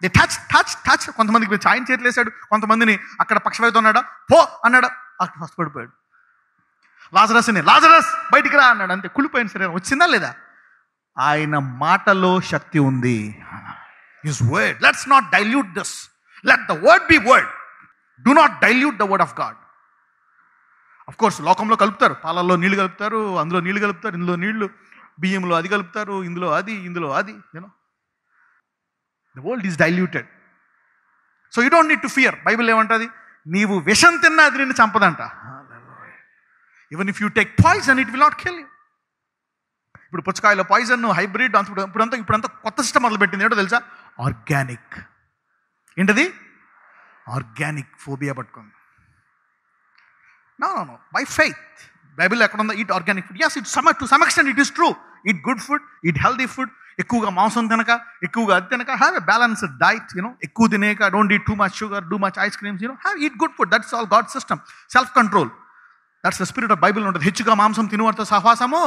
They touch. కొంతమందికి ఆయన చేతులు వేసాడు, కొంతమందిని అక్కడ పక్షవాయుతో ఉన్నాడా, పో అన్నాడు, అక్కడ ఫస్ట్ పడిపోయాడు. లాజరస్ బయటికి రా అన్నాడు, అంతే, కుళ్ళిపోయిన శరీరం వచ్చిందా లేదా? ఆయన మాటలో శక్తి ఉంది. His word, let's not dilute this, let the word be word, do not dilute the word of God. Of course లోకంలో కలుపుతారు, పాలల్లో నీళ్లు కలుపుతారు, అందులో నీళ్లు కలుపుతారు, ఇందులో నీళ్లు, బియ్యంలో అది కలుపుతారు, ఇందులో అది, you know the world is diluted. So you don't need to fear. Bible ఏమంటుంది? నీవు విషం తిన్నా అది నిన్ను చంపదంట. Even if you take poison it will not kill you. ఇప్పుడు పుచ్చకాయలో పాయిజన్, హైబ్రిడ్, ఇప్పుడంతా కొత్త సిస్టమ్ మొదలుపెట్టింది. ఏంటో తెలుసా? ఆర్గానిక్. ఏంటది? ఆర్గానిక్ ఫోబియా పట్టుకుంది. No by faith. బైబిల్ ఎక్కడ ఉందో? Eat organic food. yes, to some extent it is true. Eat good food, eat healthy food. ఎక్కువగా మాంసం తినక, ఎక్కువగా అది తినక, హ్యావ్ ఎ బ్యాలెన్స్డ్ డైట్. ఎక్కువ తినేక, don't eat too much sugar, too much ice creams, eat good food. That's all God system. Self control, that's the spirit of Bible ఉంటుంది. హెచ్చుగా మాంసం తినువారితో సహవాసము,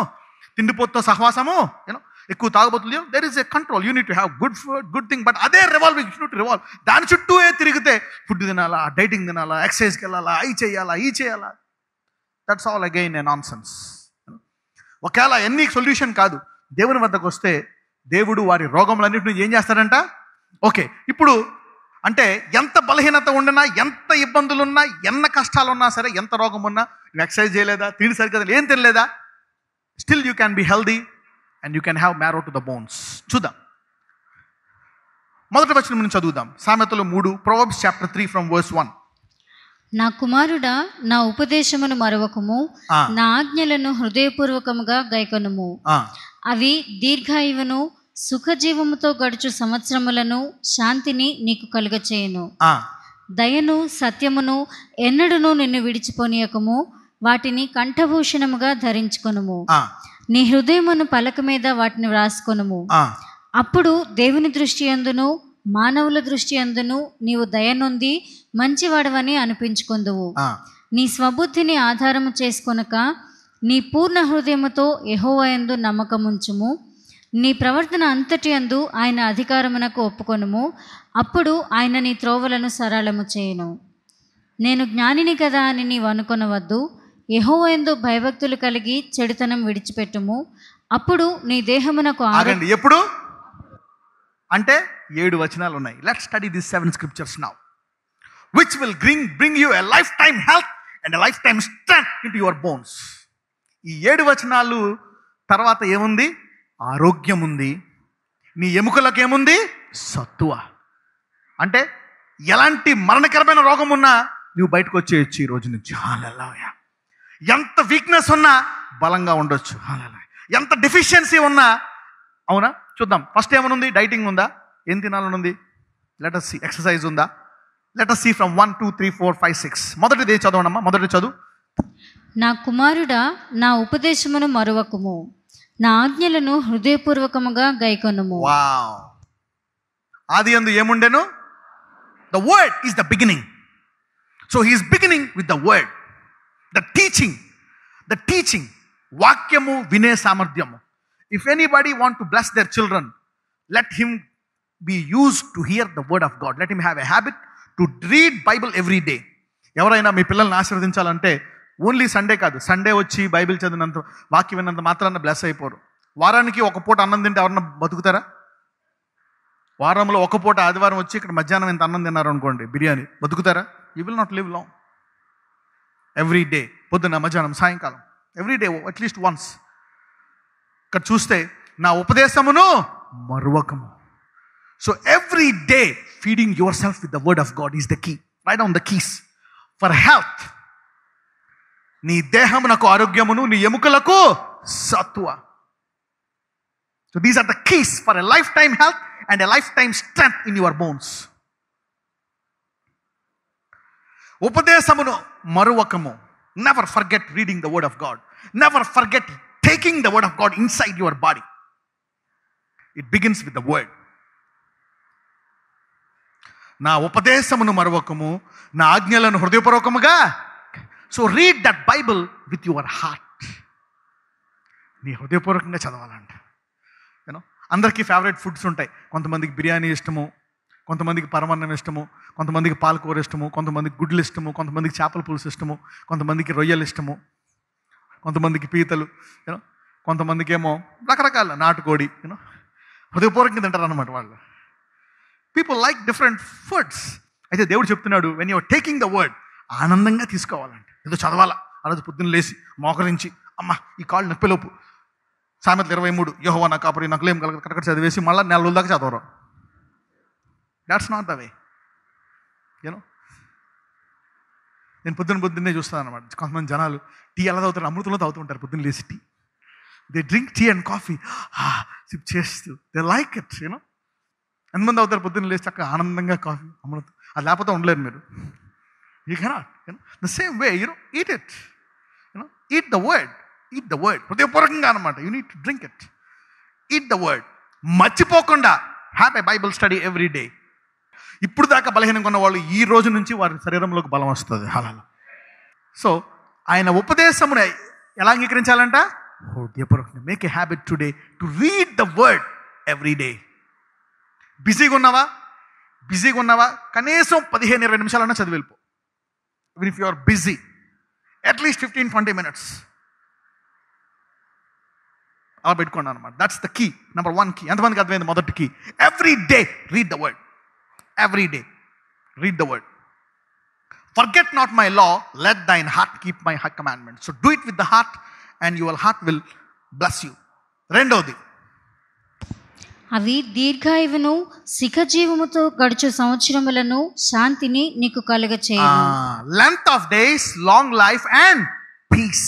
తిండిపోతుతో సహవాసము, ఎక్కువ తాగబోతుంది. There is a control. You need to have good food, good thing. But అదే రివాల్వింగ్, యూ టు రివాల్వ్. దాని చుట్టూ తిరిగితే ఫుడ్ తినాలా, డైటింగ్ తినాలా, ఎక్సర్సైజ్కి వెళ్ళాలా, అయి చేయాలా, ఈ చేయాలా, that's all again A non sense. ఒకవేళ ఎన్ని సొల్యూషన్ కాదు. దేవుని వద్దకు వస్తే దేవుడు వారి రోగములన్నింటినీ ఏం చేస్తాడంట? ఓకే, ఇప్పుడు అంటే ఎంత బలహీనత ఉండినా, ఎంత ఇబ్బందులున్నా, ఎన్న కష్టాలున్నా సరే, ఎంత రోగం ఉన్నా, నువ్వు ఎక్సర్సైజ్ చేయలేదా, తిండి సరిగ్గా ఏం తినలేదా, still you can be healthy and you can have marrow to the bones. చూద్దాం, మొదటి వచనం నుంచి చదువుదాం. సామెతలు 3, ప్రొవర్బ్స్ చాప్టర్ 3 ఫ్రమ్ వర్స్ 1. నా కుమారుడా, నా ఉపదేశమును మరవకము, నా ఆజ్ఞలను హృదయపూర్వకముగా గైకొనుము. అవి దీర్ఘాయువును, సుఖజీవముతో గడుచు సంవత్సరములను, శాంతిని నీకు కలుగచేయును. దయను, సత్యమును ఎన్నడూను నిన్ను విడిచిపోనీయకము, వాటిని కంఠభూషణముగా ధరించుకొనుము. నీ హృదయమును పలక మీద వాటిని వ్రాసుకొనుము. అప్పుడు దేవుని దృష్టి యందును, మానవుల దృష్టి యందును నీవు దయనొంది మంచివాడవని అనిపించుకొందువు. నీ స్వబుద్ధిని ఆధారము చేసుకొనక నీ పూర్ణ హృదయముతో యెహోవా యందు నమ్మకముంచుము. నీ ప్రవర్తన అంతటి యందు ఆయన అధికారమునకు ఒప్పుకొనుము. అప్పుడు ఆయన నీ త్రోవలను సరళము చేయును. నేను జ్ఞానిని కదా అని నీవు అనుకొనవద్దు. యెహోవా యందు భయభక్తులు కలిగి చెడుతనం విడిచిపెట్టుము. అప్పుడు నీ దేహమునకు ఆగండి. ఎప్పుడు అంటే 7 వచనాలు ఉన్నాయి. Let's study this 7 scriptures now, which will bring you a lifetime health and a lifetime strength into your bones. ఈ 7 వచనాలు తర్వాత ఏముంది? ఆరోగ్యం ఉంది. నీ ఎముకలకు ఏముంది? సత్తువ. అంటే ఎలాంటి మరణకరమైన రోగం ఉన్నా నువ్వు బయటకు వచ్చేయచ్చు ఈ రోజు నుంచి. హల్లెలూయా. ఎంత వీక్నెస్ ఉన్నా బలంగా ఉండొచ్చు. హల్లెలూయా. ఎంత డెఫిషియన్సీ ఉన్నా, అవునా? చూద్దాం. ఫస్ట్ ఏమనుంది? డైటింగ్ ఉందా? ఏం తినాలని ఉంది? Let us see. ఎక్సర్సైజ్ ఉందా? Let us see from 1, 2, 3, 4, 5, 6. మొదటిది చదవనమ్మా. మొదటి చదువు. నా కుమారుడా, నా ఉపదేశమును మరువకుము, నా ఆజ్ఞలను హృదయపూర్వకముగా గైకొనుము. వావ్. ఆది యందు ఏముండెను? The word is the beginning. So he is beginning with the word. The teaching. వాక్యము వినే సామర్థ్యము. If anybody want to bless their children, let him be used to hear the word of God. Let him have a habit to read Bible every day. ఎవరైనా మీ పిల్లల్ని ఆశీర్వదించాలంటే only Sunday కాదు, Sunday వచ్చి Bible చదివినంత, వాక్యం విన్నంత మాత్రాన bless అయిపోరు. వారానికి ఒక పూట అన్నం తింటే ఎవరన్నా బతుకుతారా? వారంలో ఒక పూట ఆదివారం వచ్చి ఇక్కడ మధ్యాహ్నం ఇంత అన్నం తిన్నారు అనుకోండి, బిర్యానీ, బతుకుతారా? You will not live long. Every day, పొద్దున్న, మధ్యాహ్నం, సాయంకాలం, ఎవ్రీ డే అట్లీస్ట్ వన్స్. ఇక్కడ చూస్తే నా ఉపదేశమును మరువకము. So every day feeding yourself with the word of God is the key. Right down the keys for health. నీ దేహమునకు ఆరోగ్యమును, నీ ఎముకలకు సత్వ. So these are the keys for a lifetime health and a lifetime strength in your bones. ఉపదేశమును మరువకము. Never forget reading the word of God. Never forget taking the word of God inside your body. It begins with the word. నా ఉపదేశమును మరువకము, నా ఆజ్ఞలను హృదయపూర్వకముగా. So read that Bible with your heart. నీ హృదయపూర్వకంగా చదవాలంట. అందరికీ ఫేవరెట్ ఫుడ్స్ ఉంటాయి. కొంతమందికి బిర్యానీ ఇష్టము, కొంతమందికి పరమాన్నం ఇష్టము, కొంతమందికి పాలకూర ఇష్టము, కొంతమందికి గుడ్లు ఇష్టము, కొంతమందికి చేపల పులుసు ఇష్టము, కొంతమందికి రొయ్యలు ఇష్టము, కొంతమందికి పీతలు, యూనో, కొంతమందికి ఏమో రకరకాల నాటుకోడి, యూనో, హృదయపూర్వకంగా తింటారు అన్నమాట వాళ్ళు. People like different foods. అయితే దేవుడు చెప్తున్నాడు, when you're taking the word, ఆనందంగా తీసుకోవాలంటే. ఏదో చదవాలా, ఆ రోజు పొద్దున్న లేచి మోకరించి, అమ్మ ఈ కాళ్ళు నొప్పిలోపు సామెతలు 23, యెహోవా నా కాపరి నాకు లేం కలగదు కరెక్ట్ చదివేసి మళ్ళీ 4 రోజుల దాకా చదవరు. That's not the way. You know, నేను పొద్దున్నే చూస్తాను అనమాట. కొంతమంది జనాలు టీ ఎలా తాగుతారు, అమృతంలో తాగుతూ ఉంటారు పొద్దున్న లేచి tea. They drink tea and coffee, sip చేస్తూ, దే లైక్ ఇట్. యూనో, ఎంతమంది అవుతారు పొద్దున్న లేచి చక్కగా ఆనందంగా కాఫీ అమృతం, అది లేకపోతే ఉండలేరు మీరు. You cannot. The same way, eat it. Eat the word, eat the word హృదయపూర్వకంగా అనమాట. You need to drink it, eat the word. మర్చిపోకుండా have a Bible study every day. ఇప్పుడు దాకా బలహీనంగా ఉన్న వాళ్ళు ఈ రోజు నుంచి వారి శరీరంలోకి బలం వస్తుంది. అలా సో ఆయన ఉపదేశమును ఎలా అంగీకరించాలంట? హృదయపూర్వకంగా. Make a habit today to read the word every day. బిజీగా ఉన్నావా కనీసం 15-20 నిమిషాలన్నా చదివి వెళ్ళిపో. Even if you are busy, at least 15-20 minutes అలా పెట్టుకోండి అనమాట. That's the key, number 1 key. ఎంతమందికి అర్థమైంది? మొదటి key, every day read the word. Every day read the word. Forget not my law, let thine heart keep my commandment. So do it with the heart and your heart will bless you. రెండవది, అవి దీర్ఘాయువును శిఖజీవముతో గడుచు సంవత్సరములను శాంతిని నీకు కలుగచేయును. Length of days, long life and peace.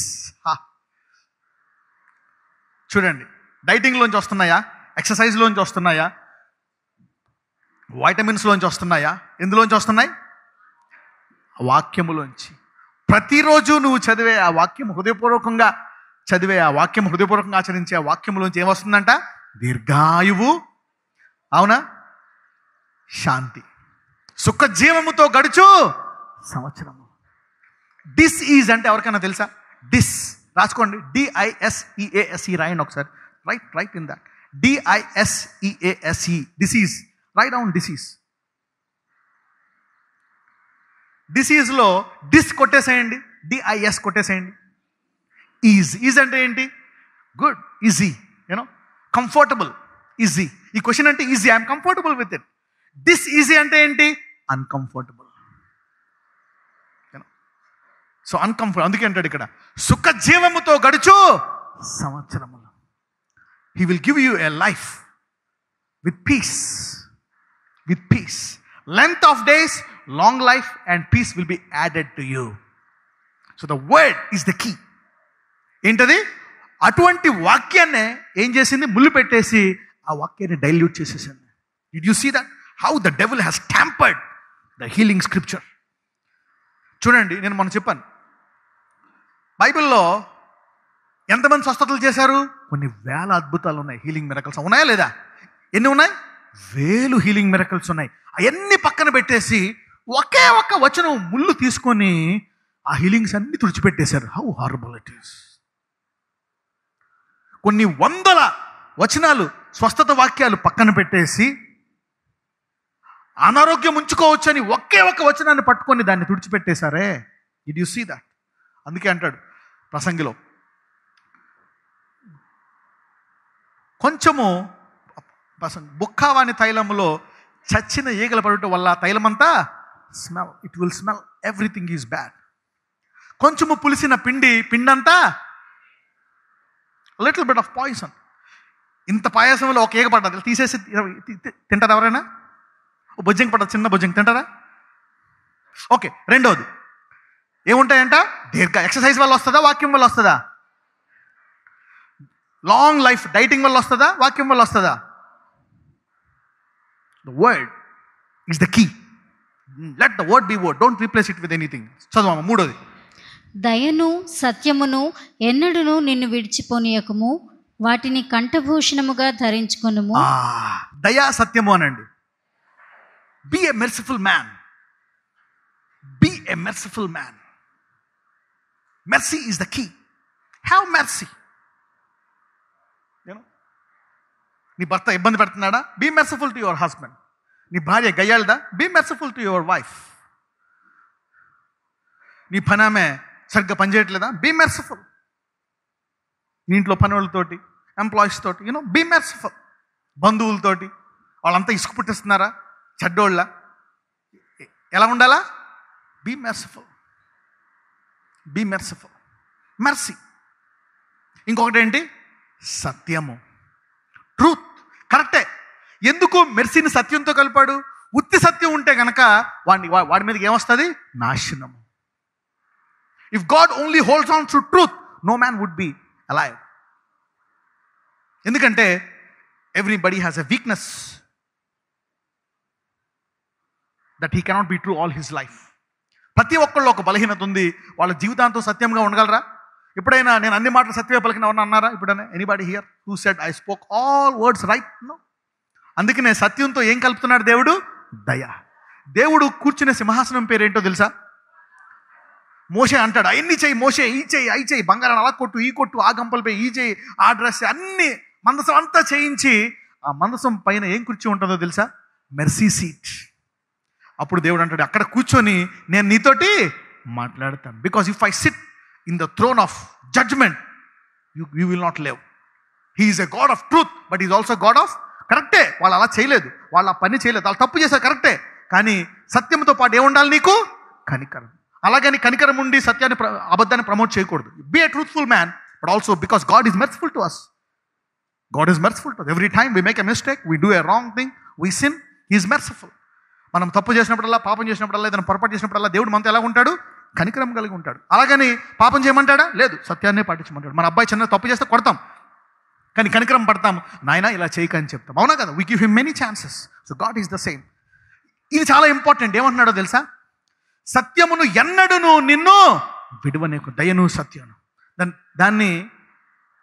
చూడండి, డైటింగ్లోంచి వస్తున్నాయా, ఎక్సర్సైజ్లోంచి వస్తున్నాయా, వైటమిన్స్లోంచి వస్తున్నాయా, ఎందులోంచి వస్తున్నాయి? వాక్యములోంచి. ప్రతిరోజు నువ్వు చదివే ఆ వాక్యం, హృదయపూర్వకంగా చదివే ఆ వాక్యం, హృదయపూర్వకంగా ఆచరించే ఆ వాక్యములోంచి ఏమొస్తుందంట? దీర్ఘాయువు, అవునా, శాంతి, సుఖజీవముతో గడుచు సంవత్సరము. డిస్ ఈజ్ అంటే ఎవరికైనా తెలుసా? డిస్ రాసుకోండి, DISEASE రాయండి ఒకసారి. Write in that, DISEASE, disease. Write down disease. డిసీజ్లో డిస్ కొట్టేసేయండి, DIS కొట్టేసేయండి. ఈజ్ అంటే ఏంటి? Good, easy, you know, comfortable, easy. ఈ క్వశ్చన్ అంటే easy, I'm comfortable with it. Dis easy అంటే ఏంటి? అన్కంఫర్టబుల్. So uncomfortable. అందుకే అంటాడు ఇక్కడ, సుఖజీవముతో గడుచు సంవత్సరములు. He will give you a life with peace. With peace. Length of days, long life and peace will be added to you. So the word is the key. ఏంటది? అటువంటి వాక్యాన్నే ఏం చేసింది? ముళ్ళు పెట్టేసి ఆ వాక్యాన్ని డైల్యూట్ చేసేసింది. Did you see that? How the devil has tampered the healing scripture. చూడండి, నేను మొన్న చెప్పాను, బైబిల్లో ఎంతమంది స్వస్థతలు చేశారు? కొన్ని వేల అద్భుతాలు ఉన్నాయి, హీలింగ్ మిరకల్స్ ఉన్నాయా లేదా? ఎన్ని ఉన్నాయి? వేలు హీలింగ్ మిరకల్స్ ఉన్నాయి. అవన్నీ పక్కన పెట్టేసి ఒకే ఒక్క వచనం ముళ్ళు తీసుకొని ఆ హీలింగ్స్ అన్ని తుడిచిపెట్టేశారు. How horrible it is. కొన్ని వందల వచనాలు, స్వస్థత వాక్యాలు పక్కన పెట్టేసి అనారోగ్యం ఉంచుకోవచ్చని ఒకే ఒక్క వచనాన్ని పట్టుకొని దాన్ని తుడిచిపెట్టేశారే. Did you see that? అందుకే అంటాడు ప్రసంగిలో, కొంచెము బుక్కావాని తైలములో చచ్చిన ఈగల పడటం వల్ల తైలమంతా smell, it will smell, everything is bad. కొంచెము పులిసిన పిండంతా లిటిల్ బిట్ ఆఫ్ పాయిజన్. ఇంత పాయసంలో ఒక ఈగ పడ్డది, తీసేసి తింటారా ఎవరైనా? బొజ్జంగి పడ్డది, చిన్న బొజ్జంగి తింటారా? ఓకే. రెండవది ఏముంటాయంట? దీర్ఘ. ఎక్సర్సైజ్ వల్ల వస్తుందా? వాక్యం వల్ల వస్తుందా? లాంగ్ లైఫ్ డైటింగ్ వల్ల వస్తుందా? వాక్యం వల్ల వస్తుందా? The word is the key. Let the word be word, don't replace it with anything. చదవమ్మా. మూడోది, దయను సత్యమును ఎన్నడును నిన్ను విడిచిపోనీయకము, వాటిని కంఠభూషణముగా ధరించుకొనుము. దయా సత్యము అనండి. Be a merciful man. Be a merciful man. Mercy is the key. Have mercy. నీ భర్త ఇబ్బంది పెడుతున్నాడా? Be merciful to your husband. నీ భార్య గయ్యాళదా? Be merciful to your wife. నీ పని ఆమె సరిగ్గా పనిచేయట్లేదా? Be merciful. నీ ఇంట్లో పని వాళ్ళతోటి, ఎంప్లాయీస్ తోటి, బీ మెర్సిఫుల్. బంధువులతోటి వాళ్ళంతా ఇసుకు పుట్టిస్తున్నారా? చెడ్డోళ్ళ? ఎలా ఉండాలా? Be merciful. Be merciful. Mercy. ఇంకొకటి ఏంటి? సత్యము, ట్రూత్. కరెక్టే. ఎందుకు మెర్సీని సత్యంతో కలిపాడు? ఉత్తి సత్యం ఉంటే కనుక వాడి మీదకి ఏమొస్తుంది? నాశనము. If God only holds on to truth, no man would be alive. ఎందుకంటే everybody has a weakness that he cannot be true all his life. ప్రతి ఒక్కళ్ళు ఒక బలహీనత ఉంది. వాళ్ళ జీవితాంతం సత్యంగా ఉండగలరా? ఎప్పుడైనా నేను అన్ని మాటలు సత్యమే పలికిన ఎవరన్నా అన్నారా? ఎప్పుడైనా anybody here who said I spoke all words right? No. అందుకనే సత్యంతో ఏం కలుపుతున్నాడు దేవుడు? దయ. దేవుడు కూర్చునే సింహాసనం పేరేంటో తెలుసా? మోషే అంటాడు, అవన్నీ చెయ్యి మోషే, ఈ చెయ్యి అయి చెయ్యి, బంగారం అలా కొట్టు, ఈ కొట్టు, ఆ గంపలపై ఈ చెయ్యి, ఆ డ్రెస్, అన్ని మందసం అంతా చేయించి ఆ మందసం పైన ఏం కూర్చో ఉంటుందో తెలుసా? Mercy seat. అప్పుడు దేవుడు అంటాడు, అక్కడ కూర్చొని నేను నీతోటి మాట్లాడతాను. Because if I sit in the throne of judgement, you will not live. He is a God of truth, but is also God of. కరెక్టే, వాళ్ళు అలా చేయలేదు, వాళ్ళు ఆ పని చేయలేదు, వాళ్ళు తప్పు చేశారు, కరెక్టే. కానీ సత్యంతో పాటు ఏముండాలి నీకు? కనికరం. అలాగని కనికరం ఉండి సత్యాన్ని అబద్ధాన్ని ప్రమోట్ చేయకూడదు. Be a truthful man, but also because God is merciful to us. God is merciful to us. Every time we make a mistake, we do a wrong thing, we sin, He is merciful. మనం తప్పు చేసినప్పుడల్లా, పాపం చేసినప్పుడల్లా, ఏదైనా పొరపాటు చేసినప్పుడల్లా దేవుడు మనతో ఎలా ఉంటాడు? కనికరం కలిగి ఉంటాడు. అలాగని పాపం చేయమంటాడా? లేదు, సత్యాన్నే పాటించమంటాడు. మన అబ్బాయి చిన్న తప్పు చేస్తే కొడతాం, కానీ కనికరం పడతాం, నాయన ఇలా చేయకని చెప్తాం. అవునా కదా? We give him many chances. So God is the same. ఇది చాలా ఇంపార్టెంట్. ఏమంటున్నాడో తెలుసా? సత్యమును ఎన్నడును నిన్ను విడువనేకు. దయను సత్యను. దాన్ని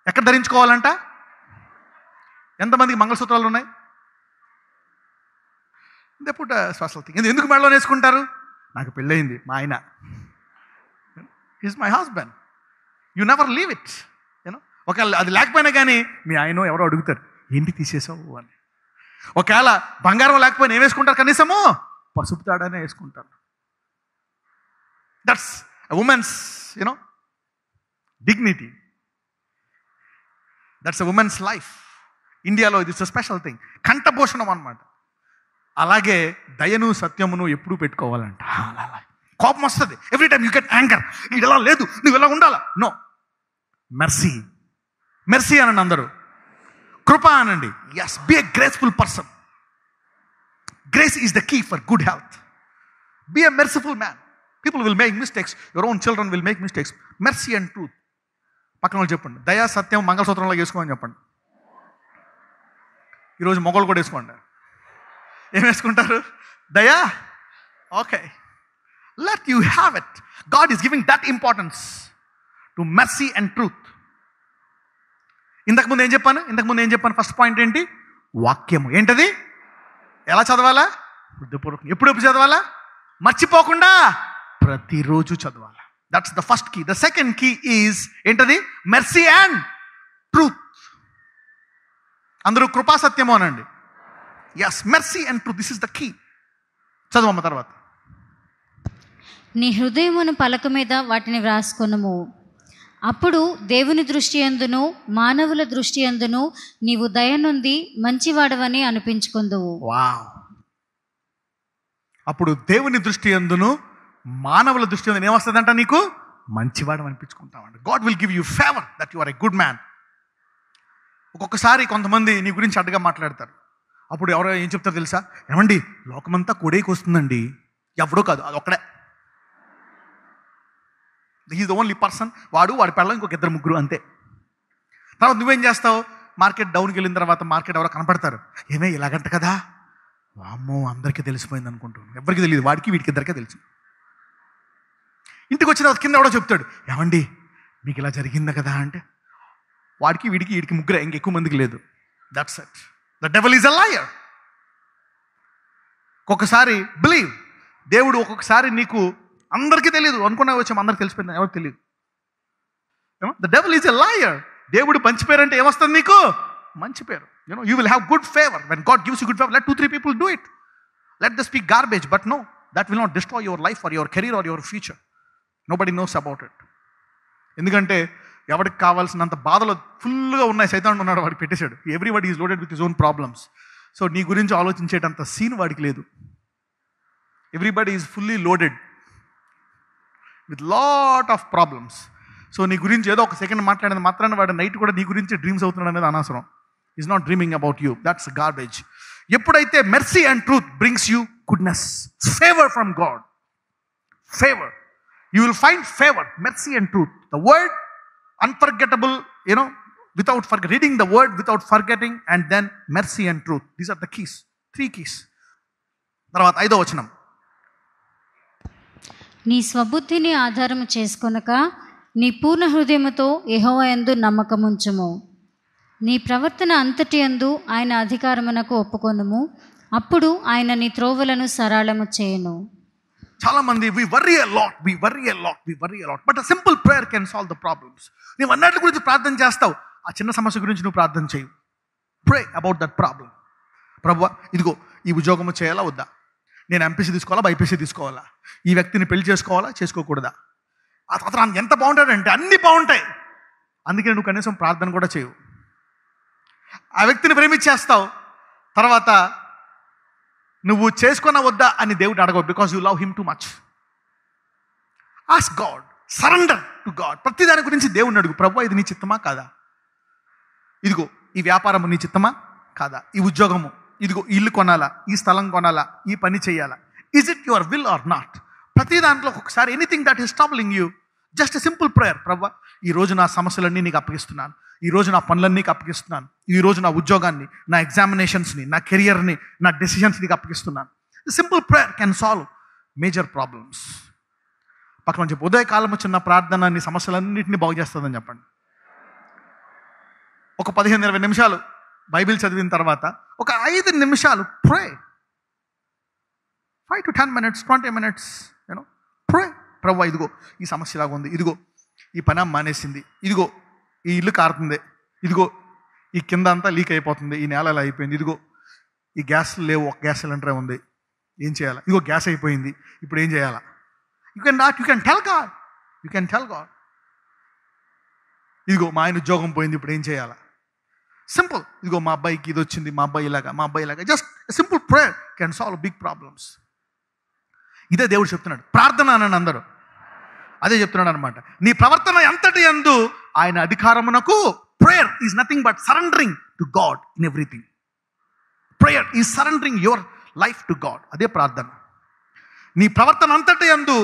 ఎక్కడ ధరించుకోవాలంట? ఎంతమందికి మంగళసూత్రాలు ఉన్నాయి? They put special thing. ఎందుకు మెడలో వేసుకుంటారు? నాకు పెళ్ళయింది, మా ఆయన is my husband, you never leave it. ఒకవేళ అది లేకపోయినా కానీ మీ ఆయన ఎవరో అడుగుతారు, ఏంటి తీసేసావు అని. ఒకవేళ బంగారం లేకపోయినా ఏం వేసుకుంటారు? కనీసము పసుపు తాడనే వేసుకుంటారు. That's women's dignity. That's women's life. ఇండియాలో ఇది స్పెషల్ థింగ్, కంఠభూషణం అన్నమాట. అలాగే దయను సత్యమును ఎప్పుడూ పెట్టుకోవాలంట. కోపం వస్తుంది, every time you get anger, ఇది ఎలా లేదు, నువ్వు ఎలా ఉండాలా. No, mercy. మెర్సీ అనండి అందరూ, కృప అనండి. Yes, be a graceful person. Grace is the key for good health. Be a merciful man. People will make mistakes, your own children will make mistakes. Mercy and truth. పక్కన వాళ్ళు చెప్పండి, దయా సత్యం మంగళసూత్రంలో వేసుకోమని చెప్పండి. ఈరోజు మొగలు కూడా వేసుకోండి. ఏం వేసుకుంటారు? దయా. Okay, let you have it. God is giving that importance to mercy and truth. ఇంతకుముందు ఏం చెప్పాను? ఫస్ట్ పాయింట్ ఏంటి? వాక్యము. ఏంటది? ఎలా చదవాలా? హృదయపూర్వకం. ఎప్పుడు చదవాలా? మర్చిపోకుండా ప్రతిరోజు చదవాలా. That's the first key. The second key is ఏంటది? Mercy and truth. అందరూ కృపా సత్యము అనండి. Yes, mercy and truth, this is the key. చదవమ్మ తర్వాత. నీ హృదయమును పలక మీద వాటిని వ్రాసుకొనుము. అప్పుడు దేవుని దృష్టి యందును మానవుల దృష్టి యందును నీవు దయనుంది మంచివాడవని అనిపించుకుందువు. వావ్. అప్పుడు దేవుని దృష్టి యందును మానవుల దృష్టి యందును ఏమొస్తుందంట? నీకు మంచివాడు అనిపించుకుంటామంట. God will give you favour that you are a good man. ఒక్కొక్కసారి కొంతమంది నీ గురించి అడ్డగా మాట్లాడతారు. అప్పుడు ఎవరో ఏం చెప్తారు తెలుసా? ఏమండి, లోకమంతా కొడేకి వస్తుందండి, ఎవడో కాదు, అది ఒక్కడే. He's the only person. వాడి పిల్లలు ఇంకొక ఇద్దరు ముగ్గురు అంతే. తర్వాత నువ్వేం చేస్తావు? మార్కెట్ డౌన్కి వెళ్ళిన తర్వాత మార్కెట్ ఎవరో కనపడతారు, ఏమే ఇలాగంట కదా, అమ్మో అందరికీ తెలిసిపోయింది అనుకుంటున్నాను. ఎవరికి తెలియదు, వాడికి వీడికి ఇద్దరికే తెలుసు. ఇంటికి వచ్చిన కింద ఎవడో చెప్తాడు, ఏమండి మీకు ఇలా జరిగిందా కదా అంటే, వాడికి వీడికి ముగ్గురే, ఇంకెక్కువ మందికి లేదు. That's it. The devil is a liar. ఒక్కొక్కసారి బిలీవ్, దేవుడు ఒక్కొక్కసారి నీకు అందరికీ తెలియదు అనుకున్నా వచ్చాము, అందరికి తెలిసిపోయింది, ఎవరికి తెలియదు. The devil is a liar. దేవుడు మంచి పేరు అంటే ఏమొస్తుంది నీకు? మంచి పేరు. You will have good favor. When God gives you good favor, let 2-3 people do it. Let them speak garbage, but no, that will not destroy your life or your career or your future. Nobody knows about it. ఎందుకంటే ఎవరికి కావాల్సినంత బాధలు ఫుల్గా ఉన్నాయి, సైతానుడు ఉన్నాడు, వాడికి పెట్టేశాడు. Everybody is loaded with his own problems. So నీ గురించి ఆలోచించేటంత సీన్ వాడికి లేదు. Everybody is fully loaded with lot of problems. So నీ గురించి ఏదో ఒక సెకండ్ మాట్లాడేది మాత్రాన్ని వాడు నైట్ కూడా నీ గురించి డ్రీమ్స్ అవుతున్నాడు అనేది అనవసరం. Is not dreaming about you. That's garbage. ఎప్పుడైతే mercy and truth brings you goodness, favour from God, favour, you will find favour, mercy and truth. The word unforgettable, without reading the word without forgetting, and then mercy and truth. These are the keys, 3 keys. తర్వాత 5వ వచనం, నీ స్వబుద్ధిని ఆధారము చేసుకొనక నీ పూర్ణ హృదయముతో యెహోవా యందు నమ్మకముంచుము. నీ ప్రవర్తన అంతటి యందు ఆయన అధికారమునకు ఒప్పుకొనుము. అప్పుడు ఆయన నీ త్రోవలను సరళము చేయును. చాలా మంది we worry a lot, but a simple prayer can solve the problems. నీవు అన్నిటి గురించి ప్రార్థన చేస్తావు, ఆ చిన్న సమస్య గురించి నువ్వు ప్రార్థన చేయు. Pray about that problem. ప్రభువా, ఇదిగో ఈ ఉద్యోగము చేయాలా వద్దా, నేను ఎంపీసీ తీసుకోవాలా బైపీసీ తీసుకోవాలా, ఈ వ్యక్తిని పెళ్లి చేసుకోవాలా చేసుకోకూడదా, అతను ఎంత బాగుంటాడంటే అన్నీ బాగుంటాయి, అందుకే నువ్వు కనీసం ప్రార్థన కూడా చేయవు. ఆ వ్యక్తిని ప్రేమించేస్తావు, తర్వాత నువ్వు చేసుకున్న వద్దా అని దేవుడు అడగవు, because you love him too much. Ask God, surrender to God. ప్రతి దాని గురించి దేవుడిని అడుగు, ప్రభువా ఇది నీ చిత్తమా కాదా, ఇదిగో ఈ వ్యాపారము నీ చిత్తమా కాదా, ఈ ఉద్యోగము, ఇదిగో ఇల్లు కొనాలా, ఈ స్థలం కొనాలా, ఈ పని చేయాలా, is it your will or not. ప్రతి దాంట్లో ఒకసారి anything that is troubling you, just a simple prayer, ప్రభువా ఈరోజు నా సమస్యలన్నీ నీకు అప్పగిస్తున్నాను, ఈరోజు నా పనులన్నీ నీకు అప్పగిస్తున్నాను, ఈరోజు నా ఉద్యోగాన్ని, నా ఎగ్జామినేషన్స్ని, నా కెరియర్ని, నా డెసిషన్స్ నీకు అప్పగిస్తున్నాను. Simple prayer can solve major problems. పక్కన చెప్పి ఉదయకాలం వచ్చిన ప్రార్థన నీ సమస్యలన్నింటినీ బాగు చేస్తుందని చెప్పండి. ఒక 15-20 నిమిషాలు బైబిల్ చదివిన తర్వాత ఒక 5 నిమిషాలు ప్రే, 5 to 10 minutes, 20 minutes, ప్రే. ప్రభువా ఇదిగో ఈ సమస్య లాగా ఉంది, ఇదిగో ఈ పని మానేసింది, ఇదిగో ఈ ఇల్లు కారుతుంది, ఇదిగో ఈ కింద అంతా లీక్ అయిపోతుంది, ఈ నేల ఎలా అయిపోయింది, ఇదిగో ఈ గ్యాస్ లేవు, ఒక గ్యాస్ సిలిండరే ఉంది, ఏం చేయాలా, ఇదిగో గ్యాస్ అయిపోయింది, ఇప్పుడు ఏం చేయాలా. You can tell God. ఇదిగో మా ఆయన ఉద్యోగం పోయింది, ఇప్పుడు ఏం చేయాలా. సింపుల్. ఇదిగో మా అబ్బాయికి ఇది వచ్చింది, మా అబ్బాయి ఇలాగా. Just simple prayer can solve big problems. ఇదే దేవుడు చెప్తున్నాడు, ప్రార్థన అనండి అందరూ. అదే చెప్తున్నాడు అనమాట. నీ ప్రవర్తన ఎంతటి యందు ఆయన అధికారమునకు. Prayer is nothing but surrendering to God in everything. Prayer is surrendering your life to God. అదే ప్రార్థన. నీ ప్రవర్తన అంతటి యందు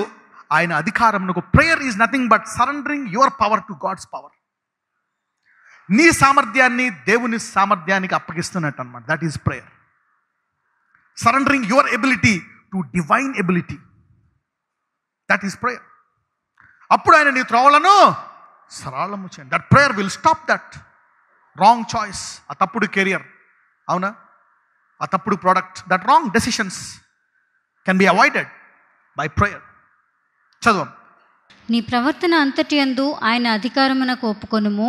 ఆయన అధికారమునకు. Prayer is nothing but surrendering your power to God's power. నీ సామర్థ్యాన్ని దేవుని సామర్థ్యానికి అప్పగిస్తున్నట్టు అనమాట. That is prayer. Surrendering your ability to divine ability. That is prayer. అప్పుడు ఆయన నీ త్రోవలను సరళము చేయండి. That prayer will stop that wrong choice, ఆ తప్పుడు కెరియర్, అవునా, ఆ తప్పుడు product, that wrong decisions can be avoided by prayer. చదవం. నీ ప్రవర్తన అంతటి యందు ఆయన అధికారమునకు ఒప్పుకొనుము.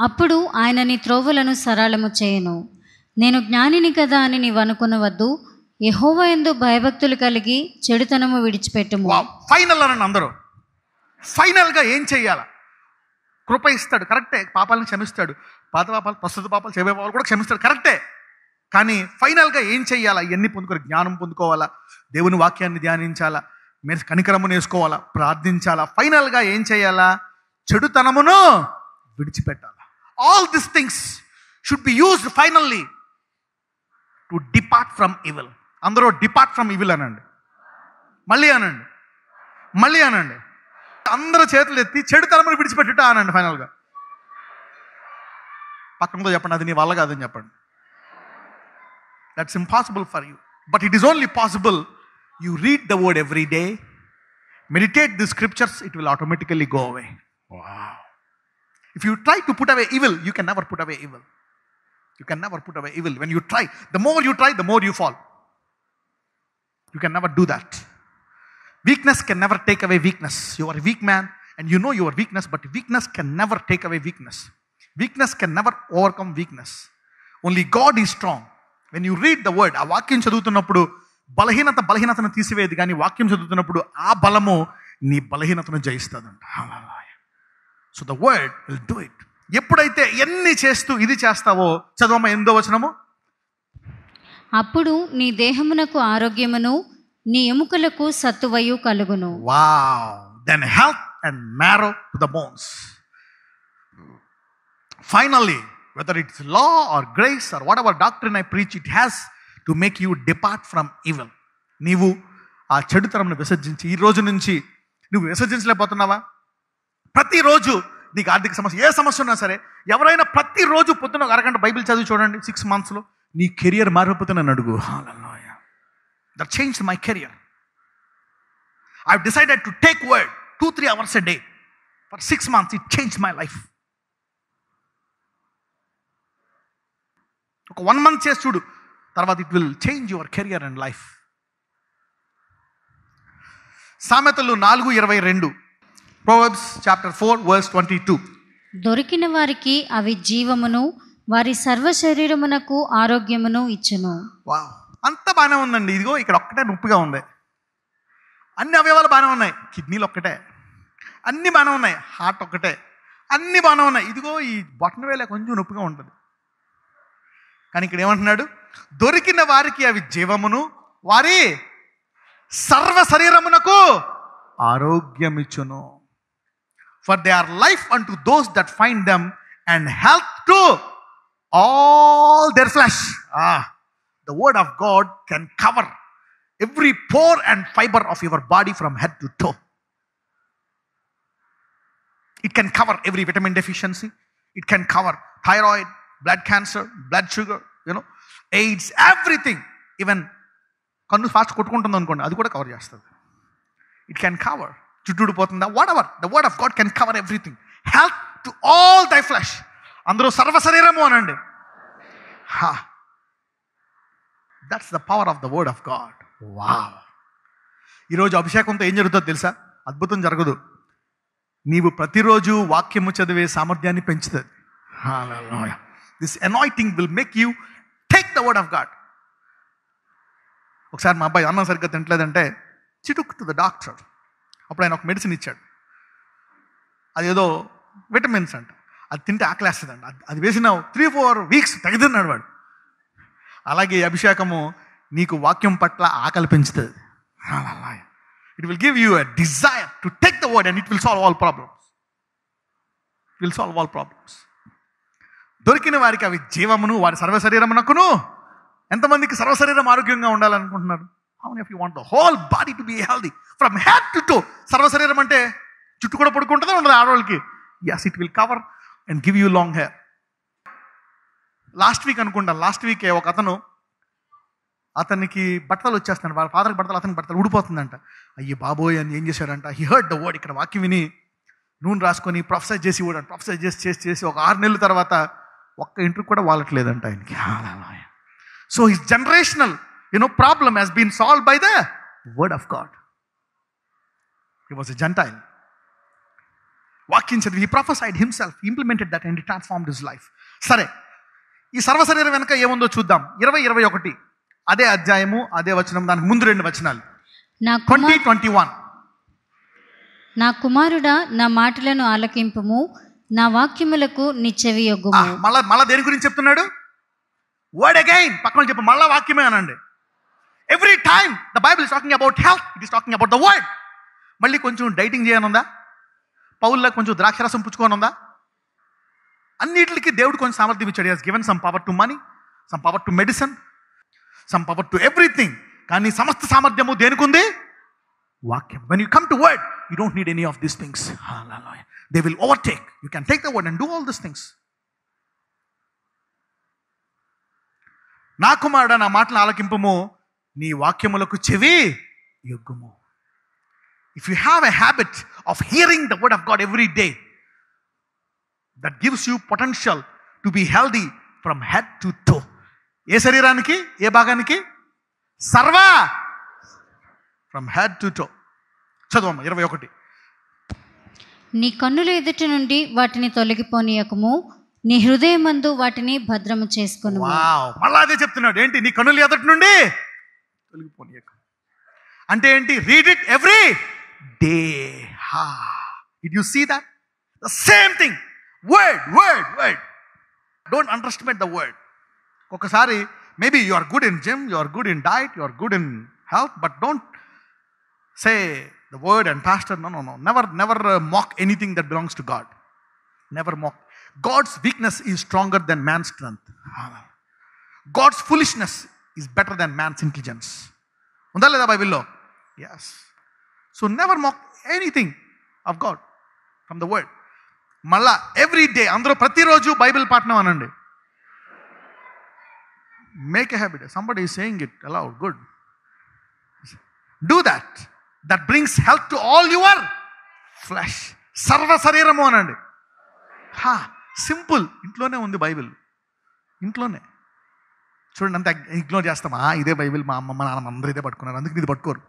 అప్పుడు ఆయన నీ త్రోవలను సరళము చేయను. నేను జ్ఞానిని కదా అని నీవు అనుకునవద్దు. యెహోవా యందు భయభక్తులు కలిగి చెడుతనము విడిచిపెట్టుము. ఫైనల్ అని అందరూ ఫైనల్గా ఏం చెయ్యాలా? కృప ఇస్తాడు, కరెక్టే. పాపాలను క్షమిస్తాడు, పాత పాపాలు, ప్రస్తుత పాపాలు, చేసే పాపాలు కూడా క్షమిస్తాడు, కరెక్టే. కానీ ఫైనల్గా ఏం చెయ్యాలా? ఇవన్నీ పొందుకోవాలి. జ్ఞానం పొందుకోవాలా, దేవుని వాక్యాన్ని ధ్యానించాలా, మీరు కనికరమును వేసుకోవాలా, ప్రార్థించాలా. ఫైనల్గా ఏం చేయాలా? చెడుతనమును విడిచిపెట్టాలా. All this things should be used finally to depart from evil. అందరూ డిపార్ట్ ఫ్రమ్ ఈవిల్ అనండి. మళ్ళీ అనండి. అందరూ చేతులు ఎత్తి చెడుతనమును విడిచిపెట్టుట అనండి ఫైనల్గా. పక్కనతో చెప్పండి, అది నీ వల్ల కాదని చెప్పండి. That's impossible for you, but it is only possible. You read the word every day, meditate the scriptures, it will automatically go away. Wow. If you try to put away evil, you can never put away evil. When you try, the more you try, the more you fall. You can never do that. Weakness can never take away weakness. You are a weak man and you know your weakness, but weakness can never take away weakness. Weakness can never overcome weakness. Only God is strong. When you read the word, ఆ వాక్యం చదువుతున్నప్పుడు బలహీనతను తీసివేది, కానీ వాక్యం చదువుతున్నప్పుడు ఆ బలము నీ బలహీనతను జయిస్తుందంట. So the word will do it. ఎప్పుడైతే ఎన్ని చేస్తూ ఇది చేస్తావో, చదవమ్మ 8వ వచనము. అప్పుడు నీ దేహమునకు ఆరోగ్యమును నీ ఎముకలకు సత్తువయు కలుగును. Wow! Then health and marrow to the bones. Finally, whether it's law or grace or whatever doctrine I preach, it has to make you depart from evil. నీవు ఆ చెడుతరంను విసర్జించి, ఈ రోజు నుంచి నువ్వు విసర్జించలేకపోతున్నావా? ప్రతిరోజు నీకు ఆర్థిక సమస్య, ఏ సమస్య ఉన్నా సరే, ఎవరైనా ప్రతిరోజు పొద్దున ఒక అరగంట బైబిల్ చదివి చూడండి, 6 monthsలో నీ కెరియర్ మారిపోతే నన్ను అడుగు. That changed my career. I've decided to take word 2-3 hours a day for 6 months. It changed my life. ఒక 1 month చేసి చూడు, తర్వాత it will change your career and life. సామెతలు 4:22, Proverbs chapter 4 verse 22. దొరికిన వారికి అవి జీవమును వారి సర్వ శరీరమునకు ఆరోగ్యమును ఇచ్చును. వావ్! అంత బాగానే ఉందండి. ఇదిగో ఇక్కడ ఒక్కటే నొప్పిగా ఉంది. అన్ని అవయవాలు బాగానే ఉన్నాయి, కిడ్నీలు ఒక్కటే. అన్నీ బాగానే ఉన్నాయి, హార్ట్ ఒక్కటే. అన్నీ బాగానే ఉన్నాయి, ఇదిగో ఈ బొటన వేలే కొంచెం నొప్పిగా ఉంటుంది. కానీ ఇక్కడ ఏమంటున్నాడు? దొరికిన వారికి అవి జీవమును వారి సర్వ శరీరమునకు ఆరోగ్యమిచ్చును. For they are life unto those that find them and health to all their flesh. The word of God can cover every pore and fiber of your body from head to toe. It can cover every vitamin deficiency. It can cover thyroid, blood cancer, blood sugar, AIDS, everything. Even కన్ను fast కొట్టుకుంటుంది అనుకోండి, అది కూడా cover చేస్తుంది. It can cover. చుట్టూడు పోతుందా, whatever, the word of God can cover everything. Health to all thy flesh. అందరూ సర్వ శరీరము అనండి. That's the power of the word of God. Wow! ఈరోజు అభిషేకంతో ఏం జరుగుతుందో తెలుసా? అద్భుతం జరగదు. నీవు ప్రతిరోజు వాక్యము చదివే సామర్థ్యాన్ని పెంచుతుంది. This anointing will make you take the word of God. ఒకసారి మా అబ్బాయి అన్నం సరిగ్గా తింటలేదంటే చిటుక్ టు ద డాక్టర్. అప్పుడు ఆయన ఒక మెడిసిన్ ఇచ్చాడు. అదేదో విటమిన్స్ అంట. అది తింటే ఆకలేస్తుందండి. అది వేసిన 3-4 weeks తెగతిన్నాడు వాడు. అలాగే అభిషేకము నీకు వాక్యం పట్ల ఆకలి పెంచుతుంది. It will give you a desire to take the word and it will solve all problems. దొరికిన వారికి అవి జీవమును వారి సర్వశరీరమునకును. ఎంతమందికి సర్వశరీరం ఆరోగ్యంగా ఉండాలనుకుంటున్నారు? How many of you want the whole body to be healthy from head to toe? సర్వశరీరం అంటే చుట్టూ కూడా పడుకుంటుందా ఉండదు ఆడవాళ్ళకి? Yes, it will cover and give you long hair. Last week ఒక అతనికి బట్టలు వచ్చేస్తున్నాడు. వాళ్ళ ఫాదర్కి బట్టలు, అతనికి బట్టలు ఊడిపోతుందంట. అయ్యి బాబోయ్ అని ఏం చేశాడంట, హీ హర్డ్ ద వర్డ్. ఇక్కడ వాక్యం విని నూనె రాసుకొని ప్రొఫెసర్ చేసి ఇవ్వడండి. ప్రొఫెసర్ చేసి ఒక 6 నెలల తర్వాత ఒక్క ఇంటికి కూడా వాలట్లేదంట ఆయనకి. So his generational problem has been solved by the word of God. He was a Gentile. వాక్యం చదివి he prophesied himself, he implemented that and he transformed his life. సరే, ఈ సర్వశరీరం వెనక ఏముందో చూద్దాం. 20-21 అదే అధ్యాయము, అదే వచనం, దానికి ముందు 2 వచనాలు. 20-21. నా కుమారుడా, నా మాటలను ఆలకింపుము, నా వాక్యములకు నీ చెవి యొగ్గుము. మళ్ళా దేని గురించి చెప్తున్నాడు? Word again. పక్కన చెప్పు, మళ్ళా వాక్యమే అనండి. Every time the Bible is talking about health, it is talking about the word. మళ్ళీ కొంచెం డైటింగ్ చేయనుందా? పౌల్లో కొంచెం ద్రాక్షరసం పుచ్చుకోనుందా? అన్నిటికి దేవుడు కొంచెం సామర్థ్యం ఇచ్చాడు. Has given some power to money, some power to medicine, some power to everything. కానీ సమస్త సామర్థ్యము దేనికి ఉంది? వాక్యం. When you come to word, you don't need any of these things. Hallelujah. They will overtake. You can take the word and do all these things. నా కుమారుడా, నా మాటలు ఆలకింపుము, నీ వాక్యములకు చెవి యొగ్గుము. If you have a habit of hearing the word of God every day, that gives you potential to be healthy from head to toe. ఏ శరీరానికి, ఏ భాగానికి? from head to toe. చదవమ్మ 21. నీ కన్నుల ఎదుట నుండి వాటిని తొలగిపోనీయకము, నీ హృదయమందు వాటిని భద్రము చేసుకొను. వావ్, మళ్ళా అదే చెప్తున్నాడు. ఏంటి? నీ కనులు ఎదుటి నుండి తొలగిపోనీయక. అంటే ఏంటి? Read it every day. Did you see that? The same thing. Word. Don't underestimate the word. ఒకసారి maybe you are good in gym, you are good in diet, you are good in health, but don't say the word and pastor. No. Never mock anything that belongs to God. Never mock. God's weakness is stronger than man's strength. God's foolishness is better than man's intelligence. ఉందా లేదా బైబిల్లో? Yes. So never mock anything of God from the word. మళ్ళా every day, అందరూ ప్రతిరోజు Bible పాఠనం అనండి. Make a habit. Somebody is saying it aloud. Good. Do that. That brings health to all your flesh. సర్వ శరీరము అనండి. Simple. ఇంట్లోనే ఉంది Bible. ఇంట్లోనే చూడండి. అంత ఇగ్నోర్ చేస్తామా? ఇదే బైబిల్, మా అమ్మమ్మ నాన్నమ్మ అందరూ ఇదే పట్టుకున్నారు, అందుకు ఇది పట్టుకోరు.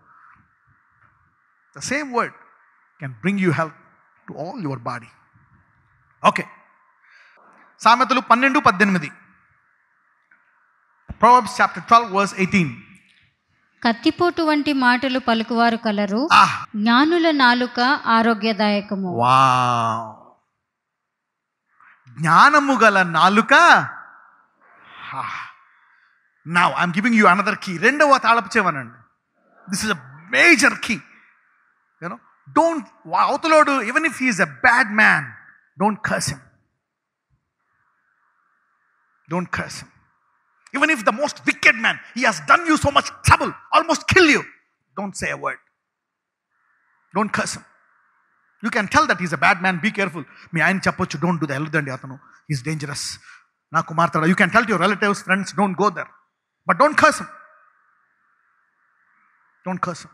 The same word can bring you health to all your body. Okay, సామెతలు 12:18. Proverbs chapter 12 verse 18. కత్తిపోటు వంటి మాటలు పలుకువారు కలరు, జ్ఞానుల నాలుక ఆరోగ్యదాయకము. వావ్, జ్ఞానము గల నాలుక. Now I'm giving you another key. రెండవ తాళపు చెవనండి. This is a major key. You know, don't, అవతలోడు even if he is a bad man, don't curse him. Don't curse him. Even if the most wicked man, he has done you so much trouble, almost kill you, don't say a word. Don't curse him. You can tell that he's a bad man, be careful. Me ఆయన చెప్పొచ్చు, don't do that. వెళ్ళొద్దండి అతను, he's dangerous. నా కుమార్తె. You can tell to your relatives, friends, don't go there. But don't curse him. Don't curse him.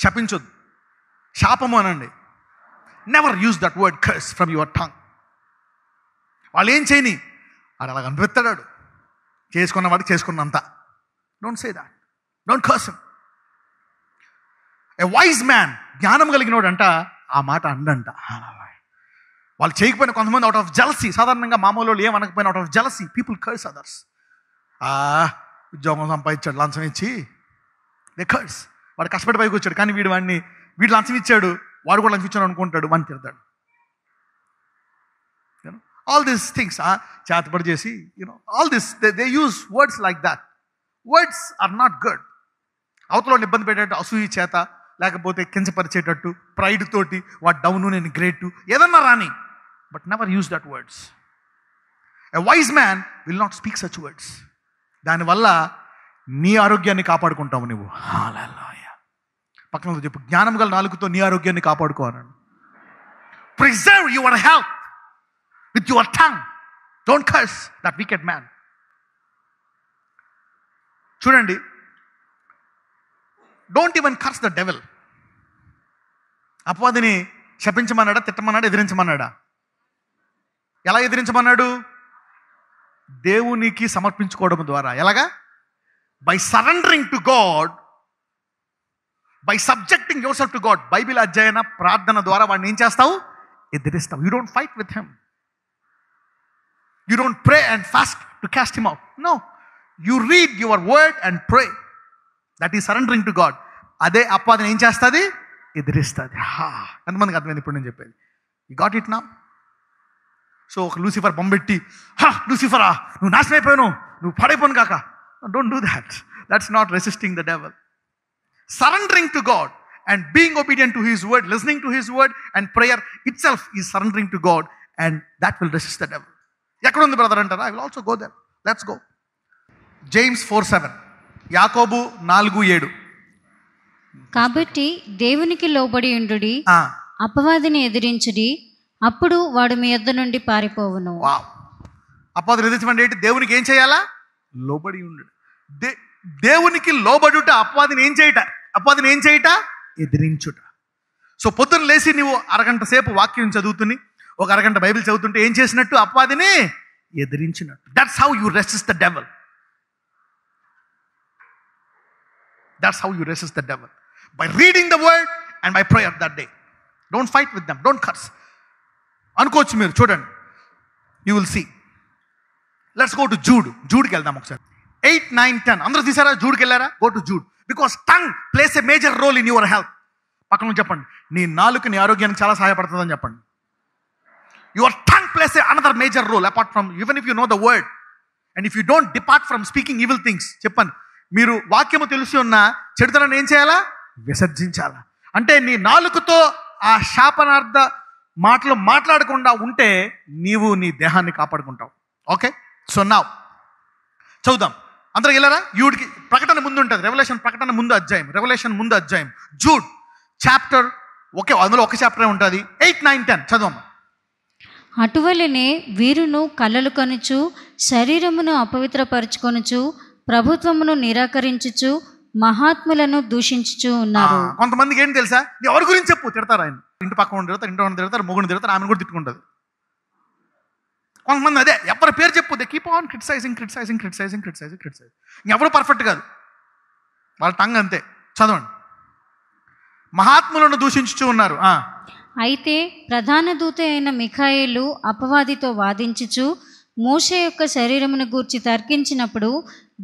శపించొద్దు, శాపము అనండి. Never use that word curse from your tongue. వాళ్ళు ఏం చేయని, అది అలా కనిపెత్తాడు, చేసుకున్న వాడికి చేసుకున్నంత. Don't say that. Don't curse him. A wise man, జ్ఞానం కలిగినోడు అంట ఆ మాట అండంట. వాళ్ళు చేయకపోయినా కొంతమంది అవుట్ ఆఫ్ జెలసీ, సాధారణంగా మామూలు వాళ్ళు ఏమనకపోయినా out of jealousy people curse others. ఉద్యోగం సంపాదించాడు, లంచం ఇచ్చి, దే కర్స్. వాడు కష్టపడి పైకి వచ్చాడు, కానీ వీడు లంచం ఇచ్చాడు, వాడు కూడా లంచం ఇచ్చాడు అనుకుంటాడు, వాడిని తిడతాడు. All these things, చేతపడి చేసి, all this, they use words like that. Words are not good. అవతల ఇబ్బంది పెట్టేటట్టు, అసూయ చేత, లేకపోతే కించపరిచేటట్టు, ప్రైడ్ తోటి, వాడు డౌను నేను గ్రేట్, ఏదన్నా రాని, but never use that words. A wise man will not speak such words. దానివల్ల నీ ఆరోగ్యాన్ని కాపాడుకుంటావు నువ్వు. హల్లెలూయా. పక్కన చెప్పు, జ్ఞానం గల నాలుకతో నీ ఆరోగ్యాన్ని కాపాడుకో అన్నాడు. Preserve your health with your tongue. Don't curse that wicked man. చూడండి, don't even curse the devil. అపవాదిని శపించమన్నాడా, తిట్టమన్నాడా, ఎదిరించమన్నాడా? ఎలా ఎదిరించమన్నాడు? దేవునికి సమర్పించుకోవడం ద్వారా. ఎలాగా? By surrendering to God, by subjecting yourself to God. Bible అధ్యయన ప్రార్థన ద్వారా వాడిని ఏం చేస్తావు? ఎదిరిస్తావు. You don't fight with him. You don't pray and fast to cast him out. No. You read your word and pray. That is surrendering to God. అదే అపవాదిని ఏం చేస్తుంది? ఎదిరిస్తుంది. ఎంతమందికి అర్థమైంది ఇప్పుడు నేను చెప్పేది? You got it now? So ఒక లూసిఫర్ బొంబెట్టి, లూసిఫరా నువ్వు నాశనం అయిపోయాను, నువ్వు పడైపోను కాక. Don't do that. That's not resisting the devil. Surrendering to God and being obedient to his word, listening to his word and prayer itself is surrendering to God, and that will resist the devil. ఎక్కడ ఉంది brother అంటారా? I will also go there. Let's go. James 4:7, యాకోబు 4:7. కాబట్టి దేవునికి లోబడి ఉండుడి, అపవాదిని ఎదిరించుడి, అప్పుడు వాడు మీ యొద్ద నుండి పారిపోవును. అపవాదిని ఎదిరించమంటే ఏంటి? దేవునికి ఏం చేయాలా? లోబడి ఉండు. దేవునికి లోబడుట అపవాదిని ఏం చేయట? ఎదిరించుట. సో పొద్దున్న లేచి నువ్వు అరగంట సేపు వాక్యం చదువుతుని, ఒక అరగంట బైబిల్ చదువుతుంటే ఏం చేసినట్టు? అపవాదిని ఎదిరించినట్టు. That's how you resist the devil. That's how you resist the devil. By reading the word and by prayer that day. Don't fight with them. Don't curse. అనుకోవచ్చు మీరు, చూడండి, you will see. Let's go to జూడ్కి వెళ్దాం ఒకసారి. 8, 9, 10 అందరూ తీసారా? జూడ్కి వెళ్ళారా? Go to Jude. Because tongue plays a major role in your health. పక్కన చెప్పండి, నీ నాలుక నీ ఆరోగ్యానికి చాలా సహాయపడుతుందని చెప్పండి. Your tongue plays another major role apart from, even if you know the word and if you don't depart from speaking evil things. చెప్పండి, మీరు వాక్యము తెలిసి ఉన్న చెడుతనాన్ని ఏం చేయాలా? విసర్జించాలా. అంటే నీ నాలుకతో ఆ శాపనార్థ మాటలు మాట్లాడకుండా ఉంటే నీవు నీ దేహాన్ని కాపాడుకుంటావు. ఓకే, సో నా చదువుదాం. అందరూ వెళ్ళారా? యూడ్కి ప్రకటన ముందు ఉంటుంది. రెవల్యూషన్ ప్రకటన ముందు అధ్యాయం, రెవల్యూషన్ ముందు అధ్యాయం, జూడ్ చాప్టర్. ఓకే, అందులో ఒక చాప్టరే ఉంటుంది. 8, 9, 10 చదవమ్మా. అటువలనే వీరును కలలు కనుచు శరీరమును అపవిత్రపరచుకొనుచు ప్రభుత్వమును నిరాకరించుచు మహాత్ములను దూషించుచు ఉన్నారు. కొంతమందికి ఏంటి తెలుసా? నీ ఎవరి గురించి చెప్పు, తిడతారు. ఆయన ఇంటి పక్కన తిడతారు, ఇంటి ఉన్న తిడతారు, మొగుడిని తిడతారు, ఆమెను కూడా తిట్టుకుంటుంది. కొంతమంది అదే ఎవరి పేరు చెప్పు, దే కీప్ ఆన్ క్రిటిసైజింగ్. ఎవరు పర్ఫెక్ట్ కాదు, వాళ్ళ టంగ్ అంతే. చదవండి. మహాత్ములను దూషించుచు ఉన్నారు. అయితే ప్రధాన దూత అయిన మిఖాయేలు అపవాదితో వాదించుచు మోషే యొక్క శరీరమును గూర్చి తర్కించినప్పుడు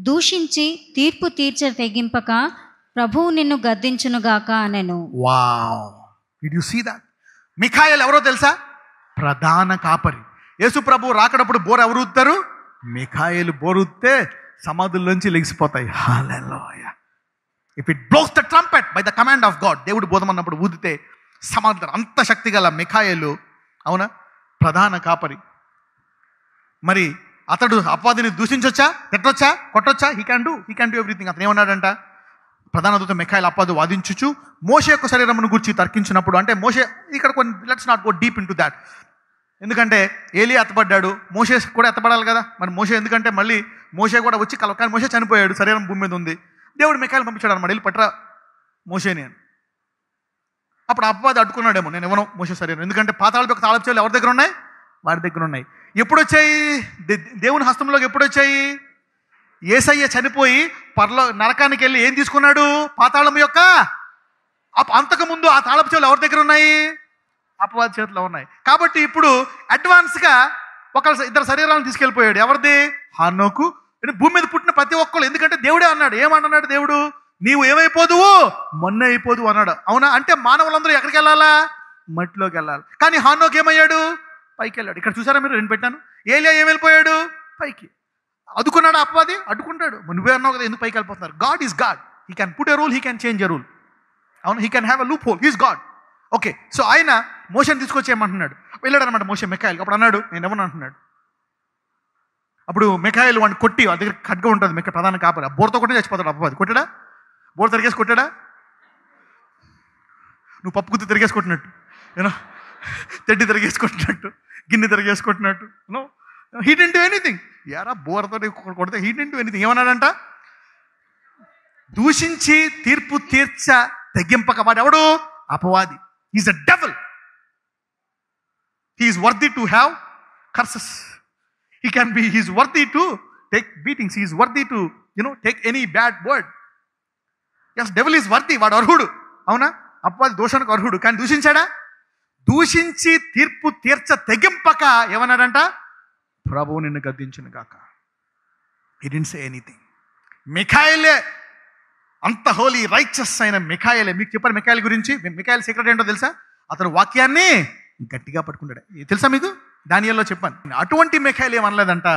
దూషించి తీర్పు తీర్చ తెగింపక ప్రభువు నిన్ను గద్దించునుగాక అనెను. Wow, did you see that? మిఖాయేలు ఎవరో తెలుసా? ప్రధాన కాపరి. యేసు ప్రభు రాకడప్పుడు బోర్ ఎవరు ఊదుతారు? మిఖాయేలు బోర్ ఊదితే సమాధుల్లోంచి లెగిసిపోతాయి. హల్లెలూయా. If it blows the trumpet by the command of God, దేవుడు బోధమన్నప్పుడు ఊదితే సమాధులు. అంత శక్తి గల మిఖాయేలు, అవునా, ప్రధాన కాపరి. మరి అతడు అపవాదిని దూషించొచ్చా, తిట్టొచ్చా, కొట్టొచ్చా? He can do everything. అతను ఏమన్నాడంట? ప్రధాన దూత మిఖాయేలు అపవాది వాదించుచు మోషే యొక్క శరీరమును గురించి తర్కించినప్పుడు. అంటే మోషే ఇక్కడ కొన్ని, let's not go deep in to that. ఎందుకంటే ఏలియా ఎత్తబడ్డాడు, మోషే కూడా ఎత్తబడాలి కదా. మరి మోషే ఎందుకంటే మళ్ళీ మోషే కూడా వచ్చి కానీ మోషే చనిపోయాడు, శరీరం భూమి మీద ఉంది. దేవుడు మిఖాయేలు పంపించాడు అనమాట, వెళ్ళి పట్రా మోషేని అని. అప్పుడు అపవాది అడ్డుకున్నాడేమో, నేను ఇవ్వను మోషే శరీరం, ఎందుకంటే పాతాళ యొక్క తాళపు చెవులు ఎవరి దగ్గర ఉన్నాయి? వాడి దగ్గర ఉన్నాయి. ఎప్పుడు వచ్చాయి? దేవుని హస్తంలోకి ఎప్పుడు వచ్చాయి? యేసయ్య చనిపోయి నరకానికి వెళ్ళి ఏం తీసుకున్నాడు? పాతాళం యొక్క. అంతకుముందు ఆ తాళపు చెవులు ఎవరి దగ్గర ఉన్నాయి? అపవాది చేతిలో ఉన్నాయి. కాబట్టి ఇప్పుడు అడ్వాన్స్గా ఇద్దరు శరీరాలను తీసుకెళ్ళిపోయాడు. ఎవరిది? హనోకు. భూమి మీద పుట్టిన ప్రతి ఒక్కళ్ళు. ఎందుకంటే దేవుడే అన్నాడు. ఏమన్నాడు దేవుడు? నీవు ఏమైపోదువు? మొన్న అయిపోదు అన్నాడు. అవునా? అంటే మానవులందరూ ఎక్కడికి వెళ్ళాలా? మట్టిలోకి వెళ్ళాలి. కానీ హానోకు ఏమయ్యాడు? పైకి వెళ్ళాడు. ఇక్కడ చూసారా మీరు? రెండు పెట్టాను. ఏలియా ఏం వెళ్ళిపోయాడు? పైకి. అడ్డుకున్నాడు అపవాది? అడ్డుకుంటాడు. నువ్వే అన్నావు కదా ఎందుకు పైకి వెళ్ళిపోతున్నారు? God is God. He can put a rule, he can change a rule. అవును, he can have a loophole. He's God. Okay, so ఆయన మోషేని తీసుకొచ్చి ఏమంటున్నాడు? వెళ్ళాడు అనమాట మోషే మిఖాయేలు. అప్పుడు అన్నాడు నేను ఎవరు అంటున్నాడు. అప్పుడు మిఖాయేలు వాడిని కొట్టి, వాళ్ళ దగ్గర ఖడ్గ ఉంటుంది, ప్రధాన కాపరి, బోర్తో కొట్టి చచ్చిపోతాడు అపవాది. కొట్టాడా? బోర్ తిరిగేసి కొట్టాడా? నువ్వు పప్పు గుత్తి తిరిగేసుకుంటున్నట్టు, యూనో, తెడ్డి తిరిగేసుకుంటున్నట్టు, గిన్నె తిరిగేసుకుంటున్నట్టు. No, he didn't do anything. యారా బోర్తో కొడితే హీ డిడ్ంట్ డు ఎనీథింగ్. ఏమన్నాడంట? దూషించి తీర్పు తీర్చ తెగింపక. వాడెవడు? అపవాది. Is a devil. He is worthy to have curses. He is worthy to take beatings. He is worthy to, take any bad word. Yes, devil is worthy. వాడు అర్హుడు. అవునా? అపవాది దోషానికి అర్హుడు. కానీ దూషించాడా? దూషించి తీర్పు తీర్చ తెగింపక ఏమన్నాడంట? ప్రభువు నిన్ను గద్దించును గాక. He didn't say anything. మిఖాయేలే, అంత హోలీ రైచస్ అయిన మిఖాయేలే. మీకు చెప్పారు మిఖాయేలు గురించి. మిఖాయేలు సీక్రెట్ ఏంటో తెలుసా? అతను వాక్యాన్ని గట్టిగా పట్టుకుంటాడు. తెలుసా మీకు? దానియేల్లో చెప్పాను. అటువంటి మిఖాయేలు ఏమనలేదంట,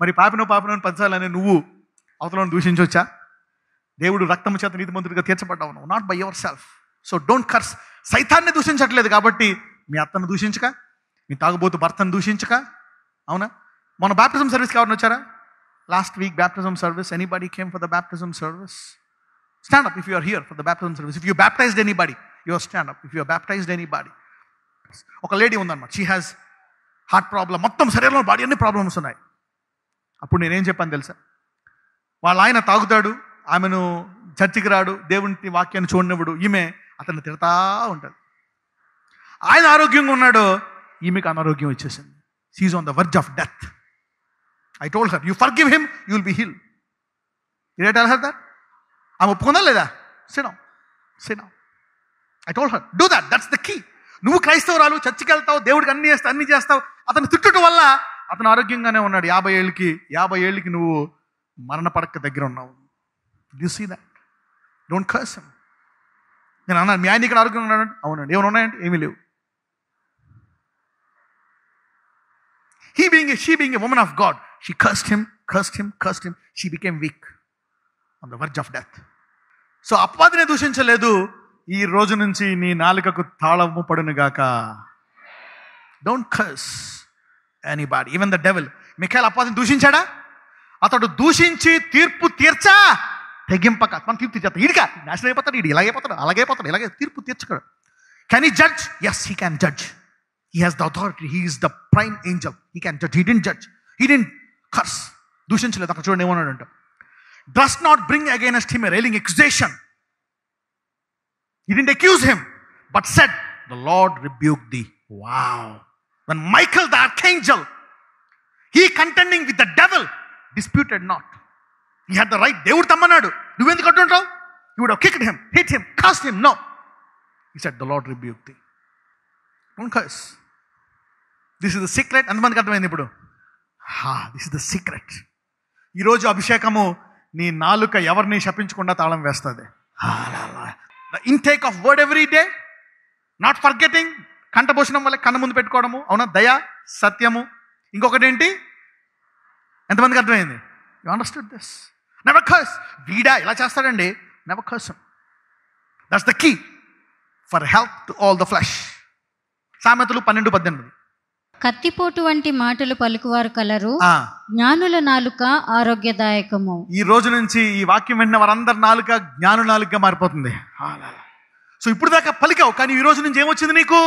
మరి పాపినో 10 సార్లు అని నువ్వు అవతలను దూషించవచ్చా? దేవుడు రక్తము చేత నీతిమంతుడిగా తీర్చబడ్డావు. Not by yourself. So don't curse. సైతాన్ని దూషించట్లేదు కాబట్టి మీ అత్తను దూషించక, మీ తాగుబోతు భర్తను దూషించక. అవునా? మన బాప్టిజం సర్వీస్కి ఎవరిని వచ్చారా? Last week baptism service. Anybody came for the baptism service? Stand up if you are here for the baptism service. If you baptized anybody, you are stand up. If you are baptized anybody. ఒక lady ఉందన్నమాట. She has heart problem. మొత్తం శరీరంలో body అన్ని problems ఉన్నాయి. అప్పుడు నేనేం చెప్పాను తెలుసా? వాళ్ళ ఆయన తాగుతాడు, ఆమెను చర్చికి రాడు, దేవుని వాక్యాన్ని చూడనివ్వడు. ఈమె అతన్ని తిడతా ఉంటుంది. ఆయన ఆరోగ్యంగా ఉన్నాడు, ఈమెకు అనారోగ్యం వచ్చేసింది. She is on the verge of death. I told her, you forgive him, you will be healed. You tell her that. ఆమె ఒప్పుకుందా లేదా? Sit down. I told her, do that. That's the key. నువ్వు క్రైస్తవురాలు, చర్చికి వెళ్తావు, దేవుడికి అన్ని చేస్తావు, అతను తిట్టుట వల్ల అతను ఆరోగ్యంగానే ఉన్నాడు. 50 ఏళ్ళకి నువ్వు మరణ పడక దగ్గర ఉన్నావు. You see that? Don't curse him. నేను అన్నాను, మీ ఆయన ఇక్కడ ఆరోగ్యంగా ఉన్నాడు. అవునండి. ఏమైనా ఉన్నాయంటే ఏమీ లేవు. She being a woman of God, she cursed him. She became weak on the verge of death. So అపవాదిని దూషించలేదు. ఈ రోజు నుంచి నీ నాలుకకు తాళము పడును గాక. Don't curse anybody, even the devil. మిఖాయేల్ అపవాదిని దూషించాడా? అతడు దూషించి తీర్పు తీర్చా తెగింపక మనం తీర్పు తీర్చేస్తాం. ఈడిగా నాశనం అయిపోతాడు, ఈడు ఇలాగైపోతాడు, అలాగే తీర్పు తీర్చగలడు. Can he judge? Yes, he can judge. He has the authority. He is the prime angel. He can judge. He didn't judge. He didn't curse. దూషించలేదు. అక్కడ చూడండి ఏమన్నాడంట. Does not bring against him a railing accusation. He didn't accuse him, but said, the Lord rebuked thee. Wow. When Michael the archangel, he contending with the devil, disputed not. He had the right. దేవుడు తమ్మన్నాడు, నువ్వెందుకు అంటుంటావు? You would have kicked him, hit him, cursed him. No. He said, the Lord rebuked thee. Don't curse. This is the secret. ఎంతమందికి అర్థమైంది ఇప్పుడు? This is the secret. ఈరోజు అభిషేకము నీ నాలుక ఎవరిని శపించకుండా తాళం వేస్తుంది. The intake of word every day, not forgetting. కంఠభూషణం వల్ల కన్ను ముందు పెట్టుకోవడము. అవునా? దయ, సత్యము. ఇంకొకటి ఏంటి? ఎంతమందికి అర్థమైంది? You understood this? Never curse. వీడా ఇలా చేస్తాడండి. Never curse. That's the key for help to all the flesh. సామెతలు 12:18. కత్తిపోటు వంటి మాటలు పలుకువారు కలరు, జ్ఞానుల నాలుక ఆరోగ్యదాయకము. ఈ రోజు నుంచి ఈ వాక్యం విన్న వారందరి నాలుక జ్ఞాను నాలుకగా మారిపోతుంది. సో ఇప్పుడు దాకా పలికావు, కానీ ఈ రోజు నుంచి ఏమొచ్చింది నీకు?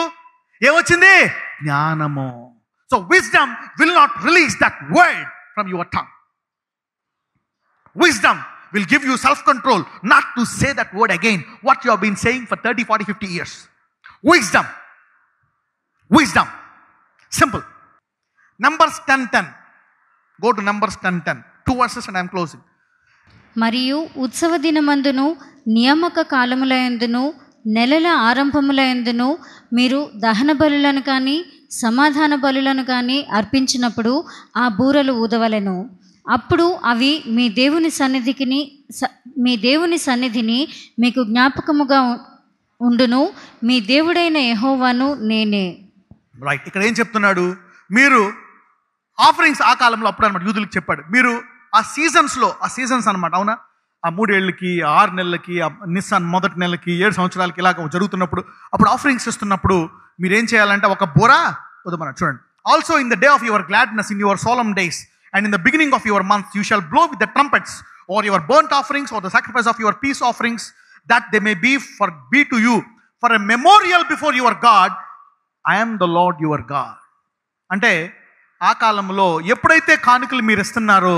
ఏమొచ్చింది? జ్ఞానము. So wisdom will not release that word from your tongue. Wisdom will give you self-control not to say that word again what you have been saying for 30, 40, 50 years. Wisdom. Simple. Numbers 10:10. Go to Numbers 10:10. 2 verses and I am closing. మరియు ఉత్సవ దినమందును నియామక కాలములయందును నెలల ఆరంభములయందును మీరు దహన బలులను కానీ సమాధాన బలులను కానీ అర్పించినప్పుడు ఆ బూరలు ఊదవలెను. అప్పుడు అవి మీ దేవుని సన్నిధిని మీకు జ్ఞాపకముగా ఉండును. మీ దేవుడైన యెహోవాను నేనే. రైట్. ఇక్కడ ఏం చెప్తున్నాడు? మీరు ఆఫరింగ్స్ ఆ కాలంలో అప్పుడు అనమాట యూదులకు చెప్పాడు. మీరు ఆ సీజన్స్ అనమాట. అవునా? ఆ 3 ఏళ్ళకి, 6 నెలలకి, నిస్సాన్ మొదటి నెలకి, 7 సంవత్సరాలకి ఇలాగ జరుగుతున్నప్పుడు అప్పుడు ఆఫరింగ్స్ ఇస్తున్నప్పుడు మీరేం చేయాలంటే ఒక బోర వదమన్నాడు. చూడండి. Also in the day of your gladness, in your solemn days, and in the beginning of your month you shall blow with the trumpets, or your burnt offerings, or the sacrifice of your peace offerings, that they may be to you for a memorial before your God. I am the Lord your God. అంటే ఆ కాలంలో ఎప్పుడైతే కానుకలు మీరు ఇస్తున్నారో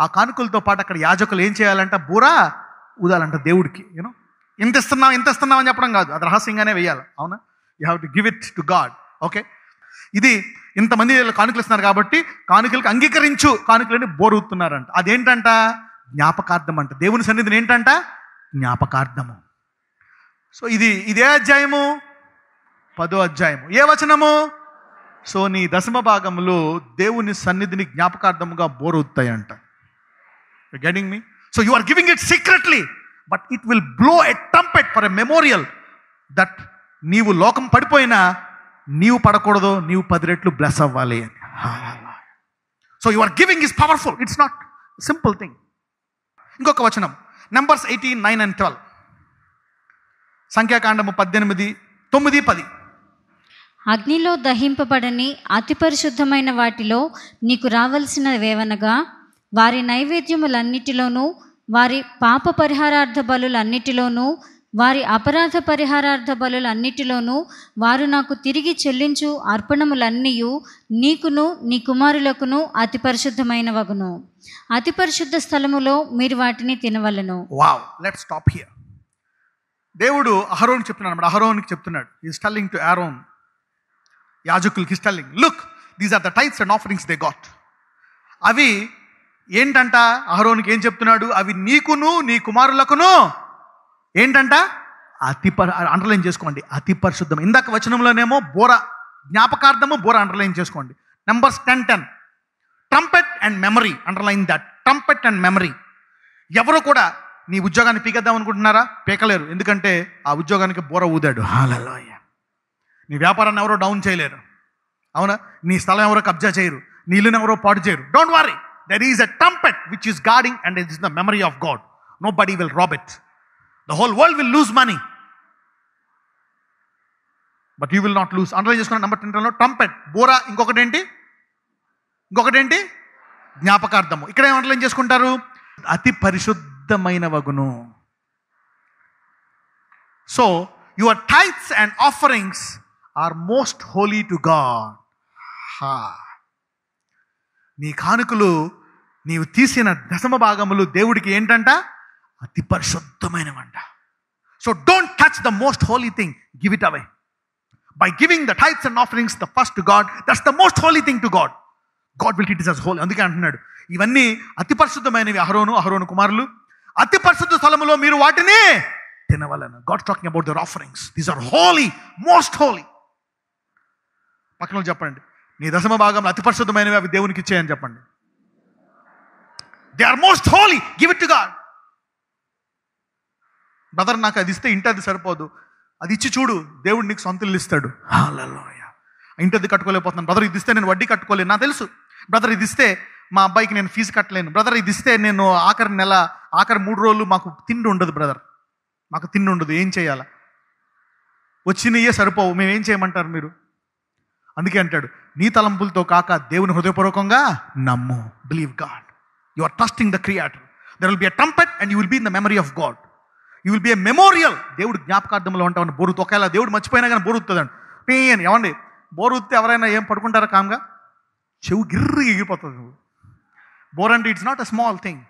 ఆ కానుకలతో పాటు అక్కడ యాజకులు ఏం చేయాలంట? బూరా ఊదాలంట దేవుడికి. యూనో, ఇంత ఇస్తున్నాం అని చెప్పడం కాదు, అది రహస్యంగానే వేయాలి. అవునా? You have to give it to God. Okay, ఇది ఇంతమంది కానుకలు ఇస్తున్నారు కాబట్టి కానుకలకు అంగీకరించు కానుకలని బోరుతున్నారంట. అదేంటంట? జ్ఞాపకార్థం అంట. దేవుని సన్నిధిని ఏంటంట? జ్ఞాపకార్థము. సో ఇదే అధ్యాయము? 10వ అధ్యాయము. ఏ వచనము? సో నీ దశమ భాగములు దేవుని సన్నిధిని జ్ఞాపకార్థముగా బోరుతాయంట. Getting me? So you are giving it secretly, but it will blow a trumpet for a memorial that నీవు లోకం పడిపోయినా నీవు పడకూడదు, నీవు 10 రెట్లు బ్లెస్ అవ్వాలి అని. So your giving is powerful. It's not simple thing. ఇంకొక వచనం Numbers 18:9 and 12. సంఖ్యాకాండము 18, 9, 10. అగ్నిలో దహింపబడని అతి పరిశుద్ధమైన వాటిలో నీకు రావలసినవేవనగా వారి నైవేద్యములన్నిటిలోనూ, వారి పాప పరిహారార్థ బలులన్నిటిలోనూ, వారి అపరాధ పరిహారార్థ బలులన్నిటిలోనూ వారు నాకు తిరిగి చెల్లించు అర్పణములన్నీయు నీకును నీ కుమారులకును అతి పరిశుద్ధమైన వగును. అతి పరిశుద్ధ స్థలములో మీరు వాటిని తినవలెను. Wow, let's stop here. దేవుడు అహరోన్కి చెప్తున్నాడు. అహరోన్కి చెప్తున్నాడు. He is telling to Aaron, యాజకులకి is telling, look, these are the types and offerings they got. అవి ఏంటంట? అహరోన్కి ఏం చెప్తున్నాడు? అవి నీకును నీ కుమారులకును ఏంటంట? అండర్లైన్ చేసుకోండి, అతి పరిశుద్ధం. ఇందాక వచనంలోనేమో బోర జ్ఞాపకార్థము, బోర అండర్లైన్ చేసుకోండి. Numbers 10:10. Trumpet and memory, underline that, trumpet and memory. ఎవరు కూడా నీ ఉద్యోగాన్ని పీకేద్దాం అనుకుంటున్నారా? పీకలేరు, ఎందుకంటే ఆ ఉద్యోగానికి బోర ఊదాడు. హల్లెలూయా. నీ వ్యాపారాన్ని ఎవరో డౌన్ చేయలేరు, అవునా? నీ స్థలం ఎవరో కబ్జా చేయరు, నీ ఇల్లుని ఎవరో పాడు చేయరు. Don't worry, there is a trumpet which is guarding and it is the memory of God. Nobody will rob it. The whole world will lose money, but you will not lose. Underline చేసుకున్న number 10లో trumpet, బోరా. ఇంకొకటి ఏంటి? జ్ఞాపకార్థము. ఇక్కడ ఏం underline చేసుకుంటారు? అతి పరిశుద్ధమైన వగును. So your tithes and offerings are most holy to God. నీ కానుకలు, నీవు తీసిన దశమ భాగములు దేవుడికి ఏంటంట? అతి పరిశుద్ధమైనవంట. So don't touch the most holy thing, give it away. By giving the tithes and offerings the first to God, that's the most holy thing to God. God will treat us as holy. అందుకే అంటున్నాడు, ఇవన్నీ అతి పరిశుద్ధమైనవి. అహరోను కుమారులు, అతి పరిశుద్ధ స్థలములో మీరు వాటిని తినవలెను. God is talking about their offerings. These are holy, most holy. పక్కన చెప్పండి, నీ దశమ భాగంలో అతి పరిశుద్ధమైనవి అవి దేవునికి ఇచ్చేయని చెప్పండి. They are most holy, give it to God. Brother, నాకు అది ఇస్తే ఇంటది సరిపోదు, అది ఇచ్చి చూడు, దేవుడు నీకు సొంత ఇల్లు ఇస్తాడు. హల్లెలూయా. ఇంటది కట్టుకోలేకపోతున్నాను బ్రదర్, ఇది ఇస్తే నేను వడ్డీ కట్టుకోలేను, నాకు తెలుసు బ్రదర్. ఇది ఇస్తే మా అబ్బాయికి నేను ఫీజు కట్టలేను బ్రదర్. ఇది ఇస్తే నేను ఆఖరి 3 రోజులు మాకు తిండి ఉండదు బ్రదర్, మాకు తిండి ఉండదు, ఏం చేయాలా? వచ్చినయే సరిపోవు, మేమేం చేయమంటారు మీరు? అందుకే అంటాడు, నీ తలంపులతో కాక దేవుని హృదయపూర్వకంగా నమ్ము. Believe God. You are trusting the creator. There will be a trumpet and you will be in the memory of God. You will be a memorial. దేవుడు జ్ఞాపకార్థంలో ఉంటామని. బోరు ఒకవేళ దేవుడు మర్చిపోయినా కానీ బోరు ఉత్తుందండి. పెయిన్ ఏమండి, బోరు ఉత్తే ఎవరైనా ఏం పడుకుంటారా కామ్గా? చెవు గిర్రి ఎగిరిపోతుంది. నువ్వు బోర్ అంటే it's not a small thing,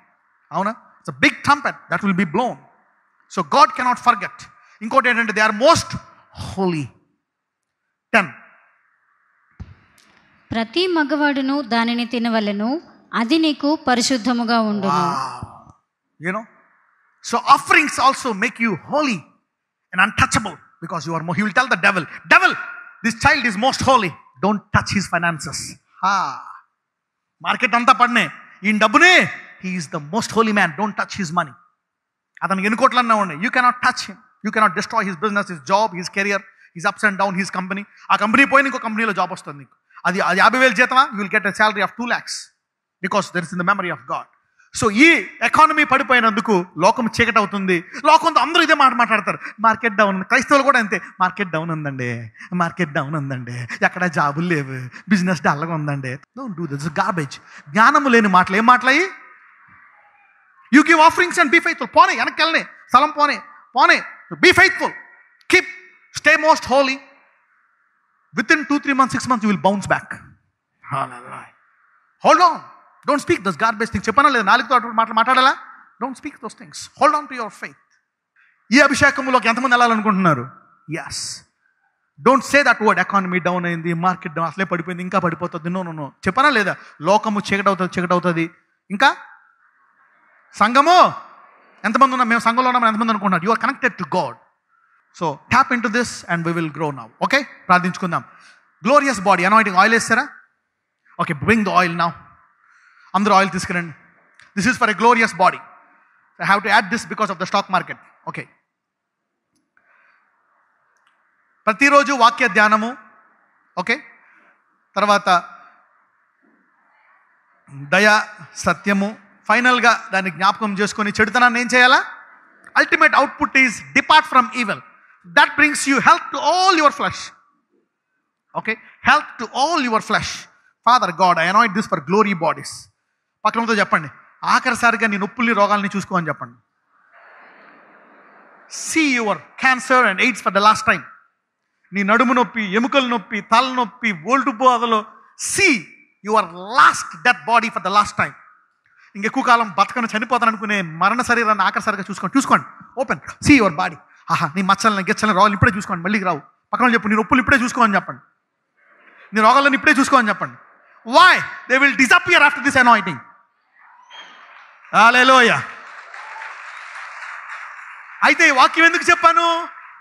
అవునా? It's a big trumpet that will be blown. So God cannot forget. ఇంకోటి ఏంటంటే, దే ఆర్ మోస్ట్ హోలీ. 10. ప్రతి మగవాడును దానిని తినవలెను, అది నీకు పరిశుద్ధముగా ఉండును. You know, so offerings also make you holy and untouchable because you are more. He will tell the devil, this child is most holy, don't touch his finances. Market అంతా పడనే ఈ డబ్బునే, he is the most holy man, don't touch his money. అతనికి ఎన్ని కోట్లన్నా ఉన్నాయి, you cannot touch him, you cannot destroy his business, his job, his career, his ups and down, his company. ఆ company పోయి ఇంకో కంపెనీలో job వస్తుంది నీకు, అది 50,000 జీతమా, you will get a salary of 2 lakhs because there is in the memory of God. So ఈ economy పడిపోయినందుకు లోకం చీకటి అవుతుంది. లోకంతో అందరూ ఇదే మాట్లాడతారు, మార్కెట్ డౌన్ ఉంది. క్రైస్తవులు కూడా అంతే, మార్కెట్ డౌన్ ఉందండి, మార్కెట్ డౌన్ ఉందండి, ఎక్కడ జాబులు లేవు, బిజినెస్ డల్గా ఉందండి. Don't do this, garbage. జ్ఞానము లేని మాటలు. ఏం మాటలయ్యి? You give offerings and be faithful. పోనే వెనక్కి వెళ్ళనే, స్థలం పోనే be faithful, keep, stay most holy. With 2-3 months, 6 months, you will bounce back. Hold on. Don't speak those garbage things. చెప్పనా లేదా? నాలుగుతో అటువంటి మాట్లాడాలా? Don't speak those things. Hold on to your faith. ఈ అభిషేకంలోకి ఎంతమంది వెళ్ళాలనుకుంటున్నారు? Yes. Don't say that word, economy down అయింది, market down, అసలే పడిపోయింది, ఇంకా పడిపోతుంది. నో. చెప్పనా లేదా? లోకము చీకటి అవుతుంది. ఇంకా సంఘము ఎంతమంది ఉన్నాం? మేము సంఘంలో ఉన్నాం ఎంతమంది అనుకుంటున్నారు? You are connected to God. So tap into this and we will grow now. Okay? ప్రార్థించుకుందాం. Glorious body. Anointing oil వేస్తారా? Okay, bring the oil now. అందరూ ఆయిల్ తీసుకురండి. This is for a glorious body. I have to add this because of the stock market. Okay, ప్రతిరోజు వాక్య ధ్యానము, okay, తర్వాత దయ, సత్యము, ఫైనల్గా దాన్ని జ్ఞాపకం చేసుకొని చెడుతనాన్ని ఏం చేయాలా? Ultimate output is depart from evil. That brings you health to all your flesh. Okay, health to all your flesh. Father God, I anoint this for glory bodies. పక్కనతో చెప్పండి, ఆఖరిసారిగా నీ నొప్పుల్ని, రోగాల్ని చూసుకోమని చెప్పండి. See your cancer and AIDS for the last time. నీ నడుము నొప్పి, ఎముకల నొప్పి, తలనొప్పి, ఓల్డ్ బాధలో, see your last death body for the last time. ఇంకెక్కువ కాలం బతకను, చనిపోతాను అనుకునే మరణ శరీరాన్ని ఆఖరిసారిగా చూసుకోండి. Open, see your body. నీ మచ్చలని, గెచ్చలని, రోగాలు ఇప్పుడే చూసుకోండి, మళ్ళీ రావు. పక్కన చెప్పు, నీ నొప్పులు ఇప్పుడే చూసుకోమని చెప్పండి, నీ రోగాలను ఇప్పుడే చూసుకోమని చెప్పండి. Why? They will disappear after this anointing. హల్లెలూయా. అయితే ఈ వాక్యం ఎందుకు చెప్పాను?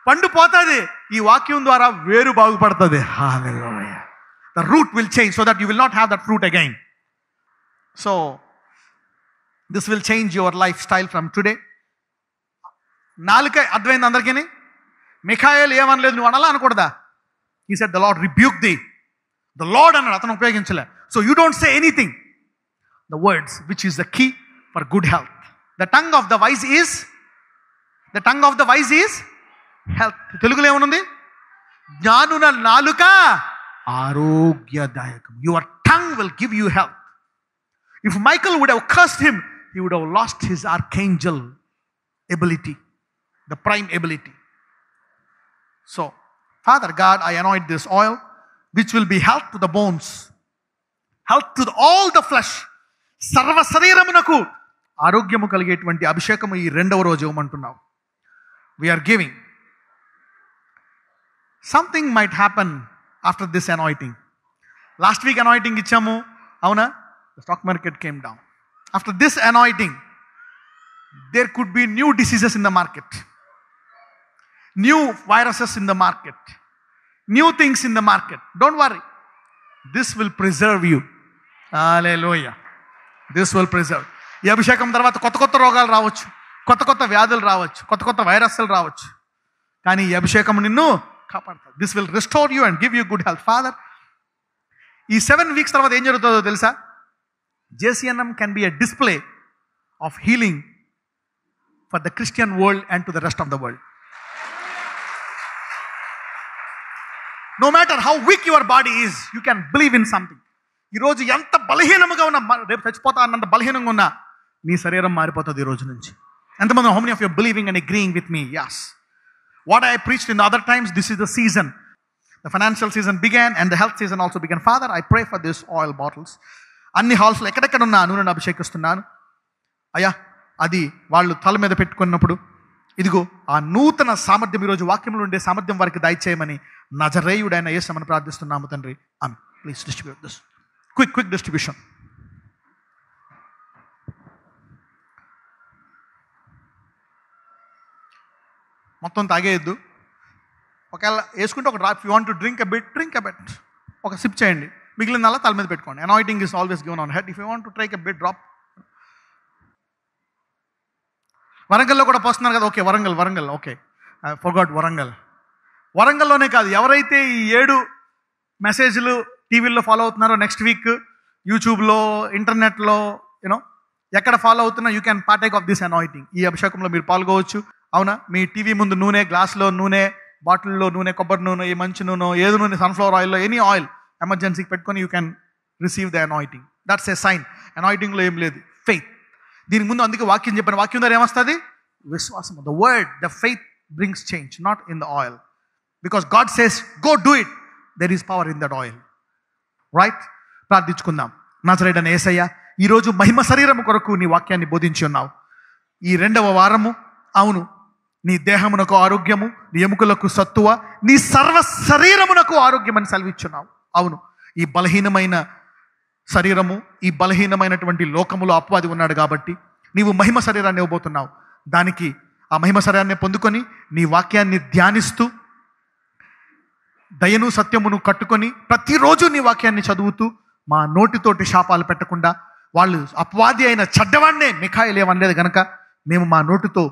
పండు పోతుంది, ఈ వాక్యం ద్వారా వేరు బాగుపడుతుంది. హల్లెలూయా. The root will change so that you will not have that fruit again. So this will change your life style from today. నాలుక అర్థమైంది అందరికీ? మిఖాయేలు ఏమనలేదు, నువ్వు అనాలా అనకూడదా? He said the Lord rebuke thee. The Lord అన్నాడు, అతను ఉపయోగించలే. So you don't say anything. The words which is the key for good health. The tongue of the wise is health. తెలుగులో ఏమనుంది? జ్ఞానుల నాలుక ఆరోగ్యదాయకం. Your tongue will give you health. If Michael would have cursed him, he would have lost his archangel ability, the prime ability. So, Father God, I anoint this oil, which will be health to the bones, health to all the flesh. Sarva sariramunaku ఆరోగ్యము కలిగేటువంటి అభిషేకము ఈ రెండవ రోజు ఇవ్వమంటున్నావు. We are giving. Something might happen after this anointing. Last week anointing ఇచ్చాము, అవునా? The stock market came down. After this anointing, there could be new diseases in the market, new viruses in the market, new things in the market. Don't worry. This will preserve you. Hallelujah. This will preserve. ఈ అభిషేకం తర్వాత కొత్త కొత్త రోగాలు రావచ్చు, కొత్త కొత్త వ్యాధులు రావచ్చు, కొత్త కొత్త వైరస్లు రావచ్చు, కానీ ఈ అభిషేకం నిన్ను కాపాడుతుంది. This will restore you and give you good health. Father, ఈ 7 weeks తర్వాత ఏం జరుగుతుందో తెలుసా? JCNM can be a display of healing for the Christian world and to the rest of the world. No matter how weak your body is, you can believe in something. ఈ రోజు ఎంత బలహీనంగా ఉన్నా, రేపు చచ్చిపోతా అన్నంత బలహీనంగా ఉన్నా నీ శరీరం మారిపోతుంది ఈ రోజు నుంచి. ఎంతమంది, how many of you are believing and agreeing with me? Yes. What I preached in the other times, this is the season. The financial season began and the health season also began. Father, I pray for these oil bottles. అన్ని హాల్స్లో ఎక్కడెక్కడ ఉన్న నూనెను అభిషేకిస్తున్నాను అయ్యా. అది వాళ్ళు తల మీద పెట్టుకున్నప్పుడు ఇదిగో ఆ నూతన సామర్థ్యం, ఈరోజు వాక్యంలో ఉండే సామర్థ్యం వారికి దయచేయమని నజరేయుడైన యేసుని ప్రార్థిస్తున్నాము తండ్రి. Amen. Please distribute this. Quick distribution. మొత్తం తాగేయద్దు. ఒకవేళ వేసుకుంటే ఒక drop, you want to drink a bit, ఒక సిప్ చేయండి. మిగిలిన తల మీద పెట్టుకోండి. Anointing is always given on head. If you want to take a bit drop. వరంగల్లో కూడా పోస్తున్నారు కదా. ఓకే, వరంగల్ ఓకే, ఫర్గాట్ వరంగల్లోనే కాదు, ఎవరైతే ఈ 7 మెసేజ్లు టీవీల్లో ఫాలో అవుతున్నారో, నెక్స్ట్ వీక్ యూట్యూబ్లో, ఇంటర్నెట్లో, ఎక్కడ ఫాలో అవుతున్నా, you can partake of this anointing. ఈ అభిషేకంలో మీరు పాల్గొవచ్చు. అవునా? మీ టీవీ ముందు నూనె, గ్లాస్లో నూనె, బాటిల్లో నూనె, కొబ్బరి నూనె, ఈ మంచి నూనె, ఏది నూనె, సన్ఫ్లవర్ ఆయిల్లో, ఎనీ ఆయిల్ ఎమర్జెన్సీకి పెట్టుకొని you can receive the anointing. That's a sign. అనాయింటింగ్లో ఏం లేదు, ఫెయిత్. దీనికి ముందు అందుకే వాక్యం చెప్పాను. వాక్యం ద్వారా ఏమొస్తుంది? విశ్వాసం. The word, the faith brings change, not in the oil. Because God says go do it, there is power in that oil. Right? ప్రార్థించుకుందాం. నజరేయుడైన యేసయ్య, ఈరోజు మహిమ శరీరము కొరకు నీ వాక్యాన్ని బోధించి ఉన్నావు. ఈ 2వ వారము, అవును, నీ దేహమునకు ఆరోగ్యము, నీ ఎముకలకు సత్తువ, నీ సర్వ శరీరమునకు ఆరోగ్యమని సెలవిచ్చున్నావు. అవును, ఈ బలహీనమైన శరీరము, ఈ బలహీనమైనటువంటి లోకములో అపవాది ఉన్నాడు కాబట్టి నీవు మహిమ శరీరాన్ని ఇవ్వబోతున్నావు. దానికి ఆ మహిమ శరీరాన్ని పొందుకొని నీ వాక్యాన్ని ధ్యానిస్తూ, దయను సత్యమును కట్టుకొని ప్రతిరోజు నీ వాక్యాన్ని చదువుతూ, మా నోటితోటి శాపాలు పెట్టకుండా, వాళ్ళు అపవాది అయిన చెడ్డవాడినే మిఖాయేలు ఏమనలేదు గనక మేము మా నోటితో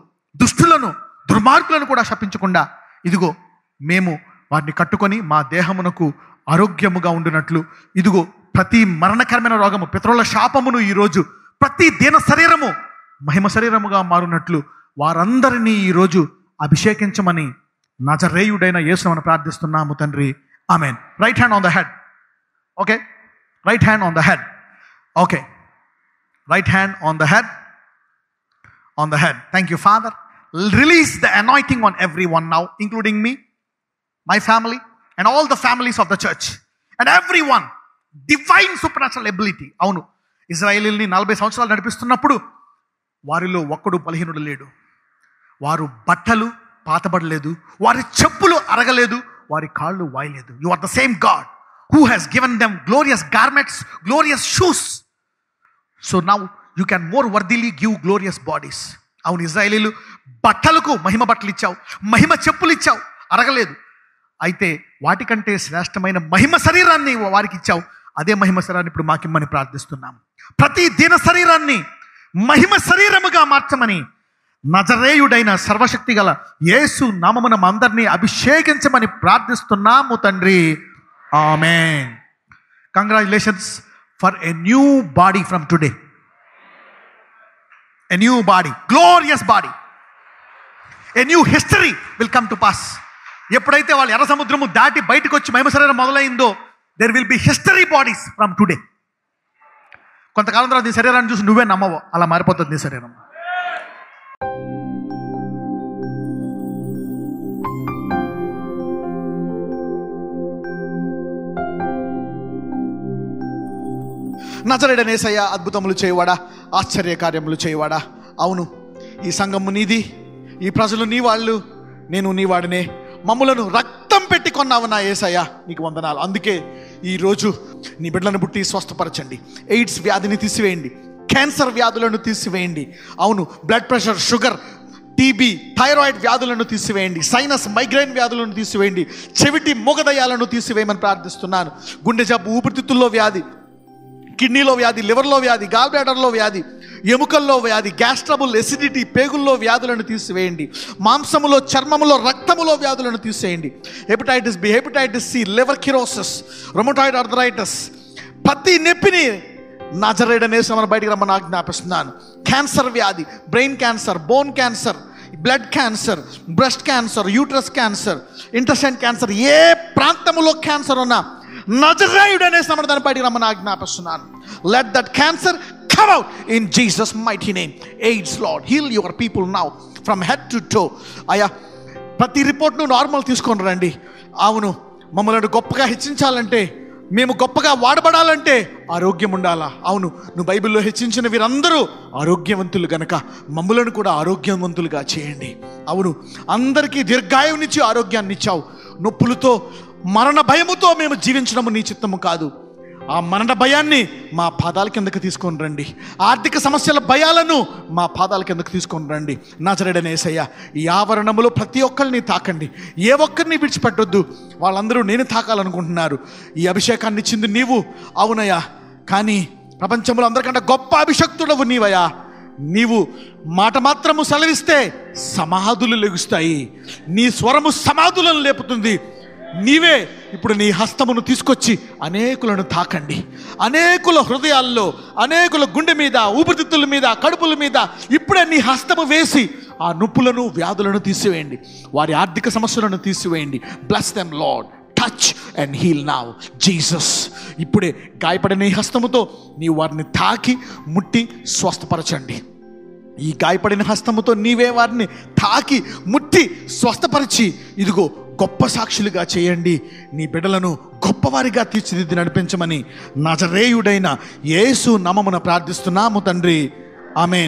దుష్టులను, దుర్మార్గులను కూడా శపించకుండా, ఇదిగో మేము వారిని కట్టుకొని మా దేహమునకు ఆరోగ్యముగా ఉండినట్లు, ఇదిగో ప్రతి మరణకరమైన రోగము, పితరుల శాపమును ఈరోజు ప్రతి దీన శరీరము మహిమ శరీరముగా మారునట్లు వారందరినీ ఈరోజు అభిషేకించమని నజరేయుడైన యేసుని ప్రార్థిస్తున్నాము తండ్రి. ఆమేన్. Right hand on the head. Okay, right hand on the head. Okay, right hand on the head. On the head. Thank you, Father. Release the anointing on everyone now, including me, my family, and all the families of the church, and everyone. Divine supernatural ability. అవును, ఇశ్రాయేలీయుల్ని 40 సంవత్సరాలు నడిపిస్తున్నప్పుడు వారిలో ఒక్కడు బలహీనుడు లేడు. వారు బట్టలు పాతబడలేదు, వారి చెప్పులు అరగలేదు, వారి కాళ్ళు వాయలేదు. You are the same God who has given them glorious garments, glorious shoes. So now you can more worthily give glorious bodies. అవును, ఇశ్రాయేలీయులు బట్టలకు మహిమ బట్టలు ఇచ్చావు, మహిమ చెప్పులు ఇచ్చావు, అరగలేదు. అయితే వాటికంటే శ్రేష్టమైన మహిమ శరీరాన్ని వారికి ఇచ్చావు. అదే మహిమ శరీరాన్ని ఇప్పుడు మాకిమ్మని ప్రార్థిస్తున్నాం. ప్రతి దీన శరీరాన్ని మహిమ శరీరముగా మార్చమని నజరేయుడైన సర్వశక్తి గల యేసు నామమున అందరినీ అభిషేకించమని ప్రార్థిస్తున్నాము తండ్రి. ఆమేన్. Congratulations for a new body from today. A new body, glorious body, a new history will come to pass. ఎప్పుడైతే వాళ్ళు ఎర్ర సముద్రము దాటి బయటకు వచ్చి మహిమ శరీరం మొదలైందో, there will be history bodies from today. కొంతకాలం తర్వాత నీ శరీరాన్ని చూసి నువ్వే నమ్మవు, అలా మారిపోతుంది నీ శరీరం. నజరేయుడైన యేసయ్య అద్భుతములు చేయవాడా, ఆశ్చర్య కార్యములు చేయవాడా. అవును, ఈ సంఘము నీది, ఈ ప్రజలు నీ వాళ్ళు, నేను నీ వాడినే. మమ్ములను రక్తం పెట్టి కొన్నావు నా యేసయ్య, నీకు వందనాలు. అందుకే ఈరోజు నీ బిడ్డలను పుట్టి స్వస్థపరచండి. ఎయిడ్స్ వ్యాధిని తీసివేయండి, క్యాన్సర్ వ్యాధులను తీసివేయండి. అవును, blood pressure, sugar, TB, thyroid వ్యాధులను తీసివేయండి. సైనస్, మైగ్రైన్ వ్యాధులను తీసివేయండి. చెవిటి మూగదయాలను తీసివేయమని ప్రార్థిస్తున్నాను. గుండె జబ్బు, ఊపిరితిత్తుల్లో వ్యాధి, కిడ్నీలో వ్యాధి, లివర్లో వ్యాధి, గాల్ బ్లాడర్లో వ్యాధి, ఎముకల్లో వ్యాధి, గ్యాస్ ట్రబుల్, ఎసిడిటీ, పేగుల్లో వ్యాధులను తీసివేయండి. మాంసములో, చర్మములో, రక్తములో వ్యాధులను తీసేయండి. Hepatitis B, hepatitis C, liver cirrhosis, rheumatoid arthritis, ప్రతి నొప్పిని నజరేయుడైన యేసు బయటికి రమ్మని ఆజ్ఞాపిస్తున్నాను. క్యాన్సర్ వ్యాధి, brain cancer, bone cancer, blood cancer, breast cancer, uterus cancer, intestine cancer, ఏ ప్రాంతములో క్యాన్సర్ ఉన్నా నజరేయుడైన యేసు దాని బయటికి రమ్మని ఆజ్ఞాపిస్తున్నాను. Let that cancer come out in Jesus mighty name. AIDS Lord, heal your people now from head to toe. అయ్యా, ప్రతి రిపోర్ట్ను నార్మల్ తీసుకొని రండి. అవును, మమ్మల్ని గొప్పగా హెచ్చించాలంటే, మేము గొప్పగా వాడబడాలంటే ఆరోగ్యం ఉండాలా. అవును, నువ్వు బైబిల్లో హెచ్చించిన వీరందరూ ఆరోగ్యవంతులు గనక మమ్మలను కూడా ఆరోగ్యవంతులుగా చేయండి. అవును, అందరికీ దీర్ఘాయువునిచ్చి ఆరోగ్యాన్ని ఇచ్చావు. నొప్పులతో, మరణ భయముతో మేము జీవించడము నీ చిత్తము కాదు. ఆ మరణ భయాన్ని మా పాదాల కిందకి తీసుకొని రండి. ఆర్థిక సమస్యల భయాలను మా పాదాల కిందకి తీసుకొని రండి. నజరేయుడైన యేసయ్య, ఈ ఆవరణములో ప్రతి ఒక్కరిని తాకండి, ఏ ఒక్కరిని విడిచిపెట్టొద్దు. వాళ్ళందరూ నేను తాకాలనుకుంటున్నారు. ఈ అభిషేకాన్ని ఇచ్చింది నీవు, అవునయ్యా. కానీ ప్రపంచంలో అందరికంటే గొప్ప అభిషక్తుడవు నీవయ్యా. నీవు మాట మాత్రము సెలవిస్తే సమాధులు లెగుస్తాయి. నీ స్వరము సమాధులను లేపుతుంది. నీవే ఇప్పుడు నీ హస్తమును తీసుకొచ్చి అనేకులను తాకండి. అనేకుల హృదయాల్లో, అనేకుల గుండె మీద, ఊపిరితిత్తుల మీద, కడుపుల మీద ఇప్పుడే నీ హస్తము వేసి ఆ నొప్పులను, వ్యాధులను తీసివేయండి. వారి ఆర్థిక సమస్యలను తీసివేయండి. Bless them Lord, touch and heal now Jesus. ఇప్పుడే గాయపడిన ఈ హస్తముతో నీ వారిని తాకి ముట్టి స్వస్థపరచండి. ఈ గాయపడిన హస్తముతో నీవే వారిని తాకి ముట్టి స్వస్థపరిచి ఇదిగో గొప్ప సాక్షులుగా చేయండి. నీ బిడ్డలను గొప్పవారిగా తీర్చిదిద్ది నడిపించమని నజరేయుడైన యేసు నామమున ప్రార్థిస్తున్నాము తండ్రి. ఆమేన్.